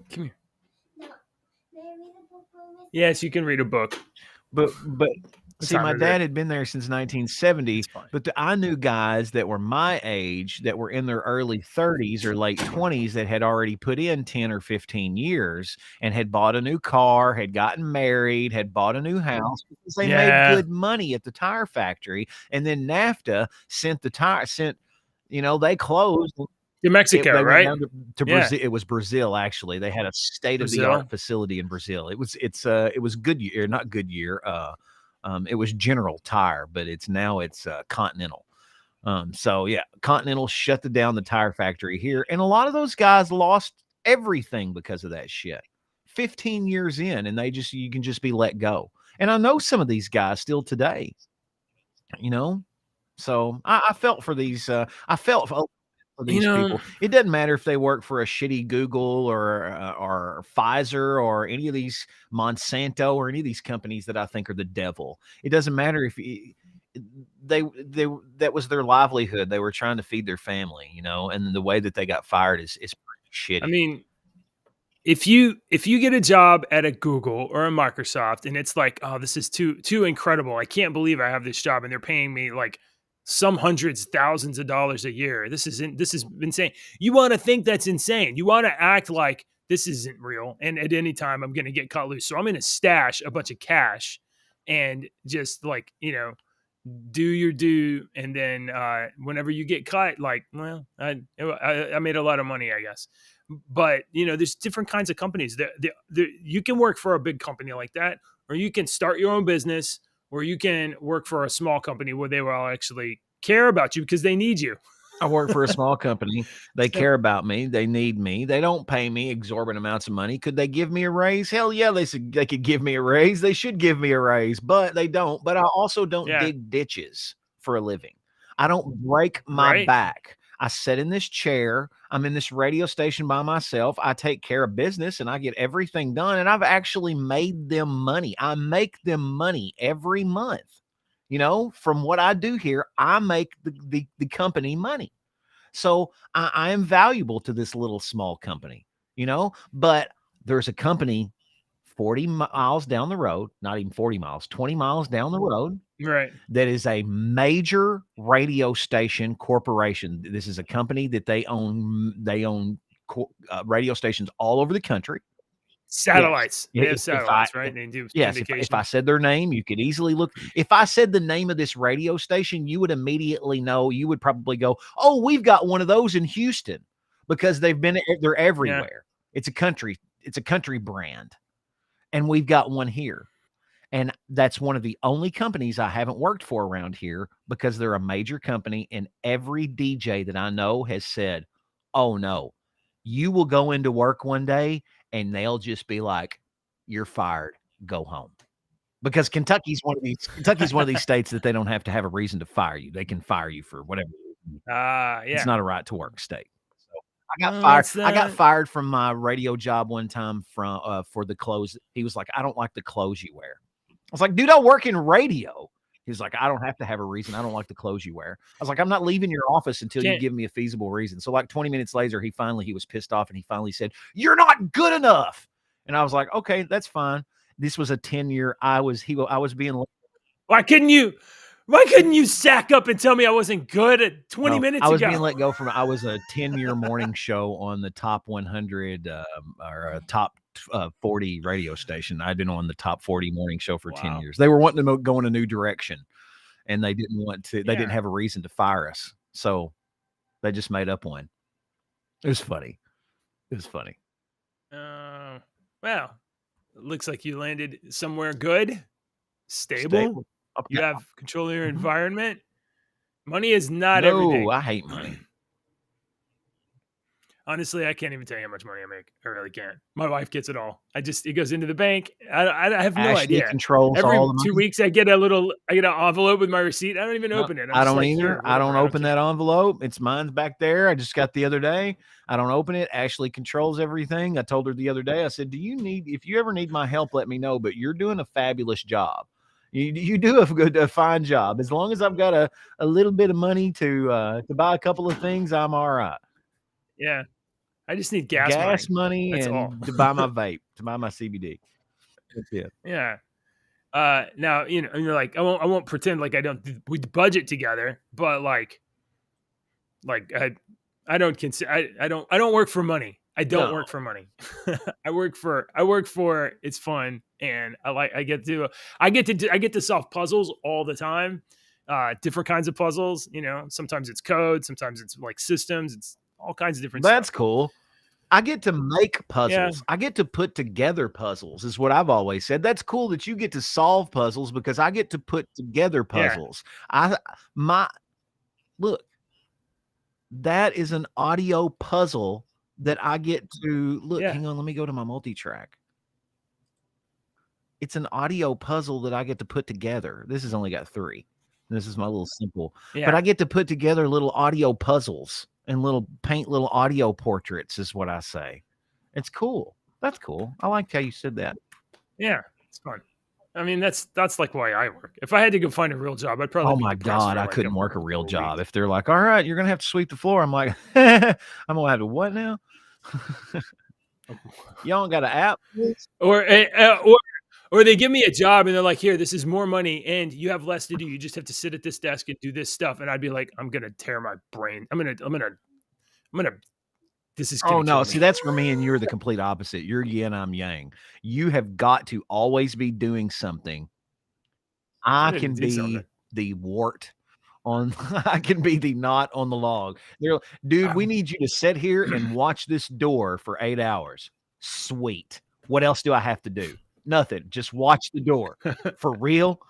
Come here. Yes, you can read a book. But What see, time my is it? dad had been there since 1970, It's fine. but I knew guys that were my age that were in their early 30s or late 20s that had already put in 10 or 15 years and had bought a new car, had gotten married, had bought a new house because they made Yeah. good money at the tire factory. And then NAFTA sent they closed. To Mexico, They went right? down to Yeah. Brazil. It was Brazil, actually. They had a state-of-the-art Brazil. facility in Brazil. It was Goodyear, not Goodyear. It was General Tire, but it's Continental. So yeah, Continental shut down the tire factory here, and a lot of those guys lost everything because of that shit. 15 years in, and you can just be let go. And I know some of these guys still today, you know. So I felt for these. I felt for You these know, people. It doesn't matter if they work for a shitty Google or Pfizer or any of these Monsanto or any of these companies that I think are the devil. It doesn't matter if they that was their livelihood. They were trying to feed their family, and the way that they got fired is pretty I shitty. mean, if you get a job at a Google or a Microsoft and it's like, oh, this is too incredible. I can't believe I have this job and they're paying me like some hundreds, thousands of dollars a year. This is insane. You want to think that's insane. You want to act like this isn't real. And at any time I'm going to get cut loose. So I'm going to stash a bunch of cash and just like, do your due. And then whenever you get cut, like, well, I made a lot of money, I guess. But there's different kinds of companies that you can work for a big company like that, or you can start your own business, or you can work for a small company where they will actually care about you because they need you. I work for a small company. They So, care about me. They need me. They don't pay me exorbitant amounts of money. Could they give me a raise? Hell yeah, they could give me a raise. They should give me a raise, but they don't. But I also don't yeah, dig ditches for a living. I don't break my right. back. I sit in this chair. I'm in this radio station by myself. I take care of business and I get everything done. And I've actually made them money. I make them money every month. From what I do here, I make the company money. So I am valuable to this little small company, but there's a company 40 miles down the road, not even 40 miles, 20 miles down the road Right. that is a major radio station corporation. This is a company that they own. They own radio stations all over the country. Yes. Satellites. They have satellites, right? They do Yes, if I syndication. said their name, you could easily look. If I said the name of this radio station, you would immediately know. You would probably go, "Oh, we've got one of those in Houston," because they're Yeah. everywhere. It's a country brand, and we've got one here. And that's one of the only companies I haven't worked for around here because they're a major company, and every DJ that I know has said, "Oh no, you will go into work one day and they'll just be like, 'You're fired. Go home.'" Because Kentucky's one of these states that they don't have to have a reason to fire you. They can fire you for whatever reason. It's Yeah. not a right to work state. So I got Well, fired. that's I got fired from my radio job one time for the clothes. He was like, "I don't like the clothes you wear." I was like, "Dude, I work in radio." He's like, "I don't have to have a reason. I don't like the clothes you wear." I was like, "I'm not leaving your office until you can't. give me a feasible reason." So like 20 minutes later, he was pissed off and he finally said, "You're not good enough." And I was like, "Okay, that's fine." This was a 10-year. I was being Why couldn't you? Why couldn't you sack up and tell me I wasn't good at 20 no, minutes I was being ago? let go from. I was a 10-year morning show on the top 100 or a top 40 radio station. I'd been on the top 40 morning show for 10 Wow. years. They were wanting to go in a new direction, and they didn't want to. They didn't Yeah. have a reason to fire us, so they just made up one. It was funny. It was funny. Well, it looks like you landed somewhere good, stable. Stable. You Okay. have control of your Mhm. environment. Money is not No, everything. I hate money. Honestly, I can't even tell you how much money I make. I really can't. My wife gets it all. It goes into the bank. I have no Ashley idea. controls all Every the 2 money. weeks, I get an envelope with my receipt. I don't even No, open it. I'm I just don't like, either. here, I don't whatever. I don't open care. that envelope. It's mine's back there. I just got the other day. I don't open it. Ashley controls everything. I told her the other day, I said, if you ever need my help, let me know, but you're doing a fabulous job. You do a fine job. As long as I've got a little bit of money to buy a couple of things, I'm all right. Yeah. I just need gas Gas money. money That's all. and to buy my vape, to buy my CBD. That's it. Yeah. Now, and you're like, I won't pretend like we budget together, but like I don't consider, I don't work for money. I don't No. work for money. I work for it's fun, and I get to solve puzzles all the time. Different kinds of puzzles, sometimes it's code, sometimes it's like systems, it's all kinds of different That's stuff. cool. I get to make puzzles. Yeah. I get to put together puzzles, is what I've always said. That's cool that you get to solve puzzles because I get to put together Yeah. puzzles. Look, that is an audio puzzle that I get to look. Yeah. Hang on, let me go to my multi-track. It's an audio puzzle that I get to put together. This has only got 3. This is my little simple, Yeah. but I get to put together little audio puzzles and paint little audio portraits is what I say. It's cool. That's cool. I like how you said that. Yeah, it's fun. I mean, that's like why I work. If I had to go find a real job, I'd probably. Oh be my depressed God, for I like couldn't work a real couple job. weeks. If they're like, all right, you're gonna have to sweep the floor. I'm like, I'm gonna have to what now? Y'all got an app? Or they give me a job and they're like, here, this is more money and you have less to do. You just have to sit at this desk and do this stuff. And I'd be like, I'm gonna tear my brain. I'm gonna. This is. Oh no, see, that's for me, and you're the complete opposite. You're yin, I'm yang. You have got to always be doing something. I can be the wart on. I can be the knot on the log. Dude, we need you to sit here and watch this door for 8 hours. Sweet. What else do I have to do? Nothing. Just watch the door. For real?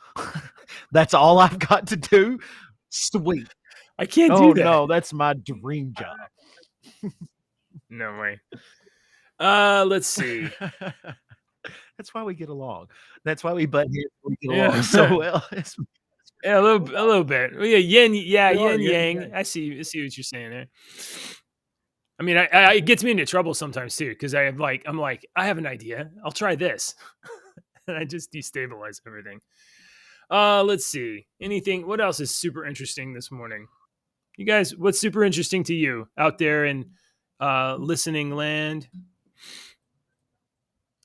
That's all I've got to do? Sweet. I can't do that. No, that's my dream job. No way. Let's see. That's why we get along. That's why we butt heads. We get along so well. Yeah, a little bit. Yin yang. I see what you're saying there. I mean, it gets me into trouble sometimes too, because I'm like, I have an idea. I'll try this, and I just destabilize everything. Let's see. What else is super interesting this morning? You guys, what's super interesting to you out there in listening land?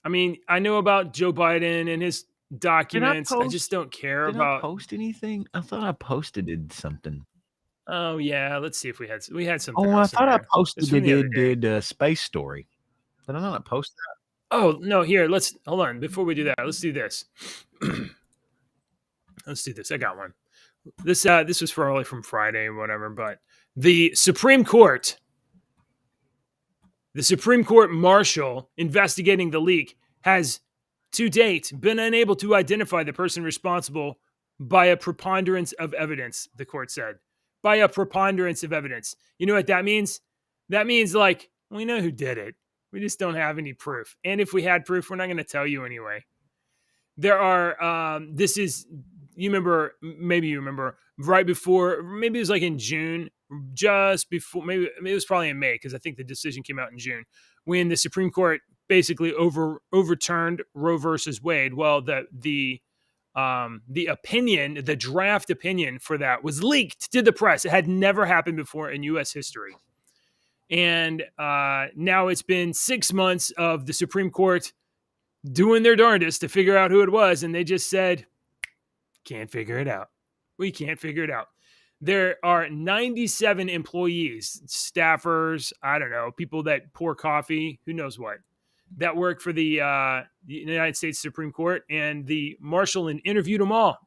I mean, I know about Joe Biden and his documents. I just don't care about. Did I post anything? I thought I posted something. Oh yeah, let's see if we had something. Oh, I thought I posted Space Story. Did I not post that? Oh no, here, let's hold on. Before we do that, let's do this. Let's do this. I got one. This was probably from Friday or whatever, but the Supreme Court marshal investigating the leak has to date been unable to identify the person responsible by a preponderance of evidence, the court said. By a preponderance of evidence. You know what that means? That means like, we know who did it. We just don't have any proof. And if we had proof, we're not going to tell you anyway. There are, maybe you remember right before, maybe it was like in June, just before, maybe it was probably in May, because I think the decision came out in June, when the Supreme Court basically overturned Roe versus Wade. Well, the opinion, the draft opinion for that was leaked to the press. It had never happened before in U.S. history. And now it's been 6 months of the Supreme Court doing their darndest to figure out who it was. And they just said, can't figure it out. We can't figure it out. There are 97 employees, staffers, I don't know, people that pour coffee, who knows what, that work for the United States Supreme Court, and the marshal interviewed them all.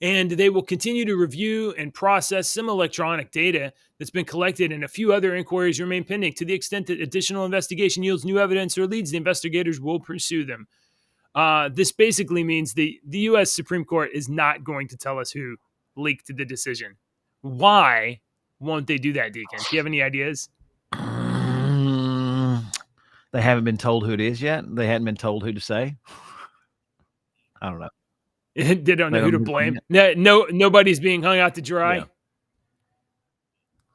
And they will continue to review and process some electronic data that's been collected, and a few other inquiries remain pending. To the extent that additional investigation yields new evidence or leads, the investigators will pursue them. This basically means the U.S. Supreme Court is not going to tell us who leaked the decision. Why won't they do that, Deacon? Do you have any ideas? They haven't been told who it is yet. They hadn't been told who to say. I don't know. They don't know who to blame. No, nobody's being hung out to dry. Yeah.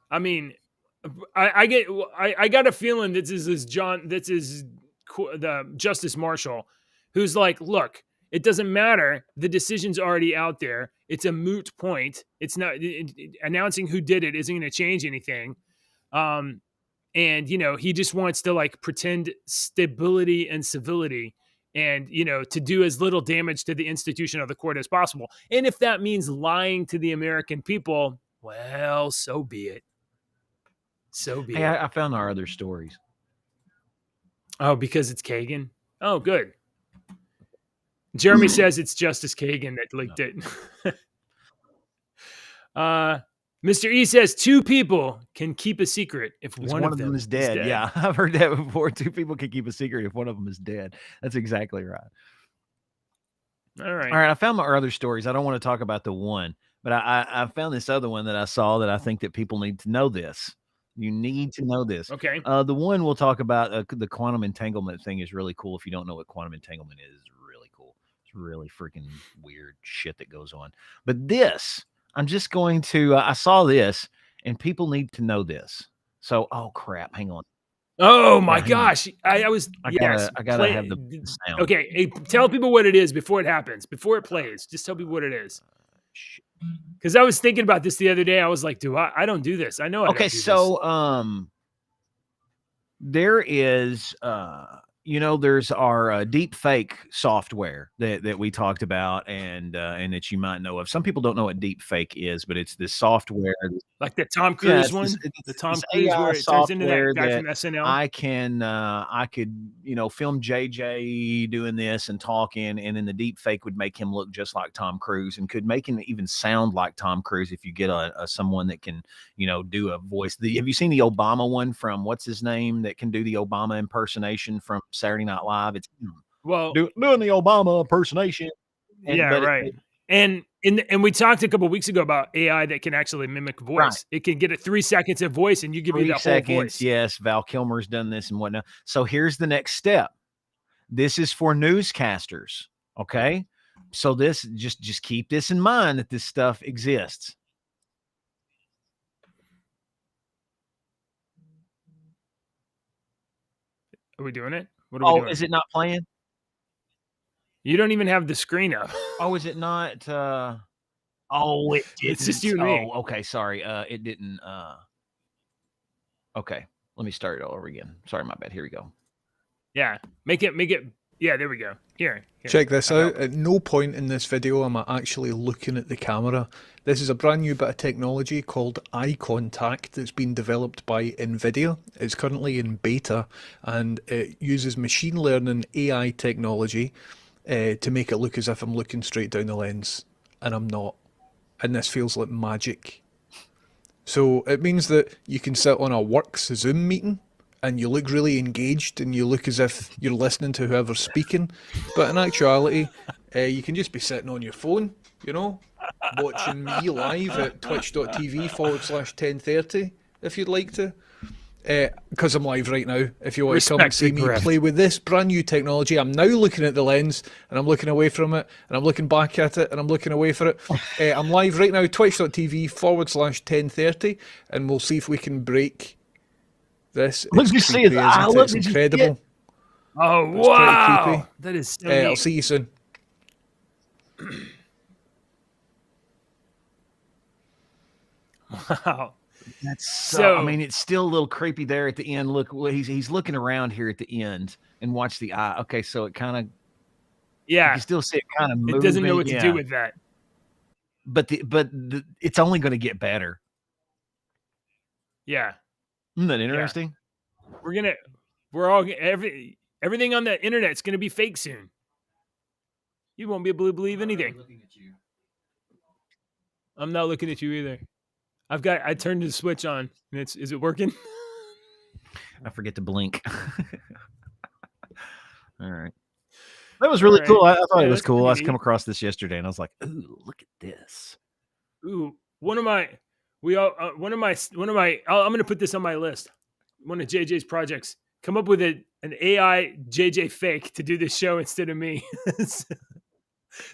I mean, I got a feeling this is the Justice Marshall, who's like, look, it doesn't matter. The decision's already out there. It's a moot point. It's not announcing who did it isn't going to change anything. And he just wants to like pretend stability and civility and, to do as little damage to the institution of the court as possible. And if that means lying to the American people, well, so be it. So be Hey, it. I found our other stories. Oh, because it's Kagan? Oh, good. Jeremy says it's Justice Kagan that leaked it. Mr. E says 2 people can keep a secret if one of them is dead. Yeah, I've heard that before. 2 people can keep a secret if one of them is dead. That's exactly right. All right. I found my other stories. I don't want to talk about the one, but I found this other one that I saw that I think that people need to know this. You need to know this. Okay. The one we'll talk about, the quantum entanglement thing is really cool. If you don't know what quantum entanglement is, it's really cool. It's really freaking weird shit that goes on. But this, I'm just going to, I saw this and people need to know this. So, oh crap, hang on. Oh my gosh. I gotta have the sound. Okay. Hey, tell people what it is before it happens, before it plays. Just tell people what it is. Because I was thinking about this the other day. I was like, I don't do this. I know I don't do this. There is there's our deep fake software that we talked about and that you might know of. Some people don't know what deep fake is, but it's this software like the Tom Cruise one. The Tom Cruise where it turns into that guy from SNL. I could film JJ doing this and talking, and then the deep fake would make him look just like Tom Cruise and could make him even sound like Tom Cruise if you get someone that can do a voice. Have you seen the Obama one from what's his name that can do the Obama impersonation from Saturday Night Live? It's doing the Obama impersonation. Right. And we talked a couple of weeks ago about AI that can actually mimic voice. Right. It can get 3 seconds of voice and you give you the whole voice. Yes, Val Kilmer's done this and whatnot. So here's the next step. This is for newscasters. Okay. So this just keep this in mind that this stuff exists. Are we doing it? What are we doing? Is it not playing? You don't even have the screen up. Oh, is it not? It didn't. It's just you and me. Oh, okay. Sorry. It didn't. Okay. Let me start it all over again. Sorry, my bad. Here we go. Yeah. Make it. Yeah, there we go. Here. Check this out. At no point in this video am I actually looking at the camera. This is a brand new bit of technology called eye contact that's been developed by NVIDIA. It's currently in beta and it uses machine learning AI technology to make it look as if I'm looking straight down the lens, and I'm not. And this feels like magic. So it means that you can sit on a works Zoom meeting and you look really engaged and you look as if you're listening to whoever's speaking. But in actuality, you can just be sitting on your phone, watching me live at twitch.tv/1030 if you'd like to. Because I'm live right now. If you want to come and see me play with this brand new technology, I'm now looking at the lens and I'm looking away from it and I'm looking back at it and I'm looking away from it. I'm live right now, twitch.tv/1030, and we'll see if we can break this. Look, you see his eye. It's incredible. Oh, wow. Creepy. That is so neat. I'll see you soon. Wow. That's so. I mean, it's still a little creepy there at the end. Look, he's looking around here at the end and watch the eye. Okay, so it kind of, you can still see it kind of moving. It doesn't know what to do with that. But it's only going to get better. Yeah. Isn't that interesting? Yeah. Everything on the internet is going to be fake soon. You won't be able to believe anything. I'm not looking at you either. I turned the switch on. And is it working? I forget to blink. All right. That was really cool. I thought it was cool. I come across this yesterday and I was like, ooh, look at this. Ooh, I'm going to put this on my list. One of JJ's projects. Come up with an AI JJ fake to do this show instead of me.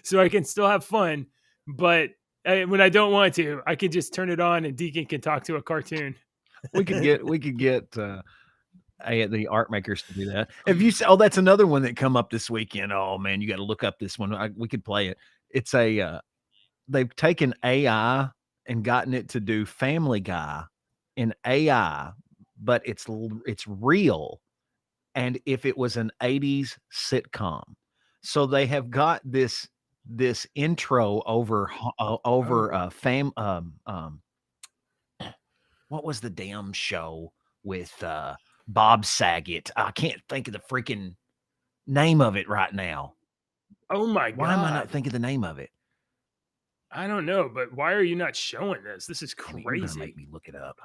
So I can still have fun, but when I don't want to, I can just turn it on and Deacon can talk to a cartoon. We could get the art makers to do that. That's another one that come up this weekend. Oh man, you got to look up this one. We could play it. It's they've taken AI and gotten it to do Family Guy in AI, but it's real. And if it was an 80s sitcom, So they have got this intro over what was the damn show with Bob Saget? I can't think of the freaking name of it right now. Oh my God. Why am I not thinking the name of it? I don't know, but why are you not showing this? This is Damn it, you're gonna crazy. make me look it up.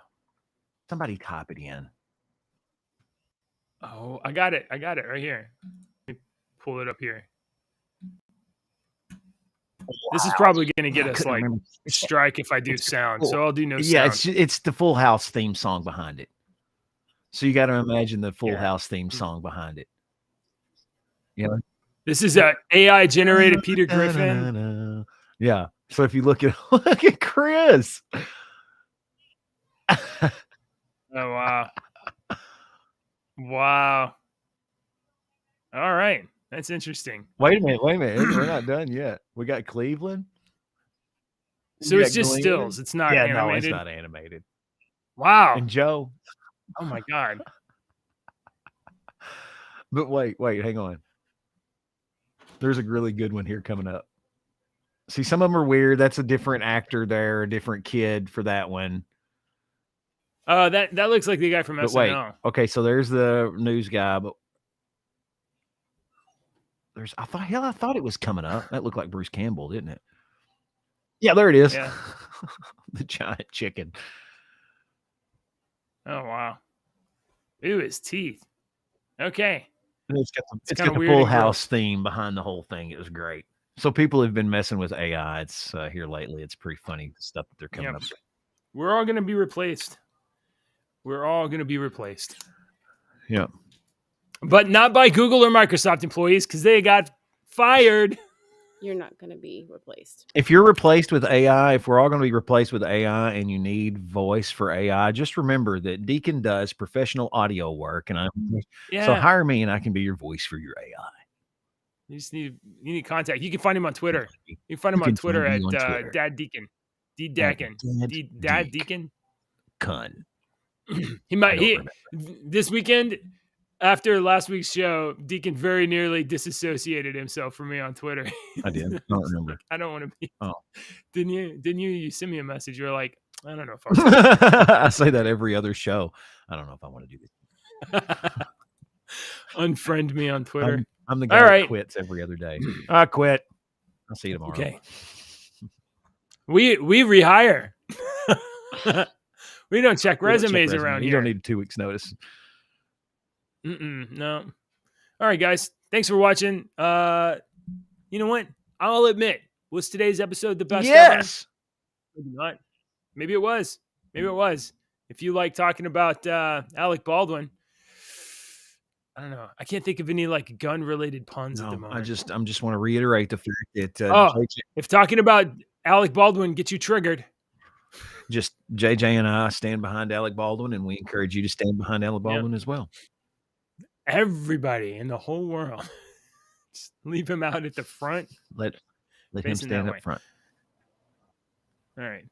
Somebody type it in. Oh, I got it right here. Let me pull it up here. This is probably going to get us like strike if I do sound. So I'll do no sound. Yeah, it's the Full House theme song behind it. So you got to imagine the Full House theme song behind it. You know, this is a AI generated Peter Griffin. Yeah. So if you look at Chris. Oh wow. Wow. All right. That's interesting. Wait a minute. We're not done yet. We got Cleveland. So it's just stills. It's not animated. No, it's not animated. Wow. And Joe. Oh my God. But wait, hang on. There's a really good one here coming up. See, some of them are weird. That's a different actor there, a different kid for that one. That looks like the guy from SNL. Wait. Okay, so there's the news guy, but I thought it was coming up. That looked like Bruce Campbell, didn't it? Yeah, there it is. Yeah. The giant chicken. Oh wow. Ooh, his teeth. Okay. It's got the Full House theme behind the whole thing. It was great. So people have been messing with AI. It's here lately. It's pretty funny, the stuff that they're coming up with. We're all going to be replaced. Yeah. But not by Google or Microsoft employees because they got fired. You're not going to be replaced. If you're replaced with AI, if we're all going to be replaced with AI and you need voice for AI, just remember that Deacon does professional audio work. And so hire me and I can be your voice for your AI. You just need contact. You can find him on Twitter. You can find him on Twitter at Dad Deacon. Dad Deacon. Cunt. This weekend after last week's show, Deacon very nearly disassociated himself from me on Twitter. I did. I don't remember. I don't want to be. Oh, didn't you? You sent me a message. You're like, I don't know if I. I say that every other show. I don't know if I want to do this. Unfriend me on Twitter. I'm the guy that quits every other day. I quit. I'll see you tomorrow. Okay. We rehire. We don't check resumes around here. You don't need 2 weeks notice. No. All right, guys. Thanks for watching. You know what? I'll admit, was today's episode the best Yes. ever? Maybe not. Maybe it was. If you like talking about Alec Baldwin, I don't know. I can't think of any like gun related puns at the moment. I'm just want to reiterate the fact that if talking about Alec Baldwin gets you triggered, just JJ and I stand behind Alec Baldwin, and we encourage you to stand behind Alec Baldwin as well. Everybody in the whole world, just leave him out at the front. Let him stand up front. All right.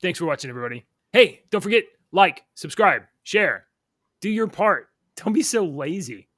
Thanks for watching, everybody. Hey, don't forget, like, subscribe, share, do your part. Don't be so lazy.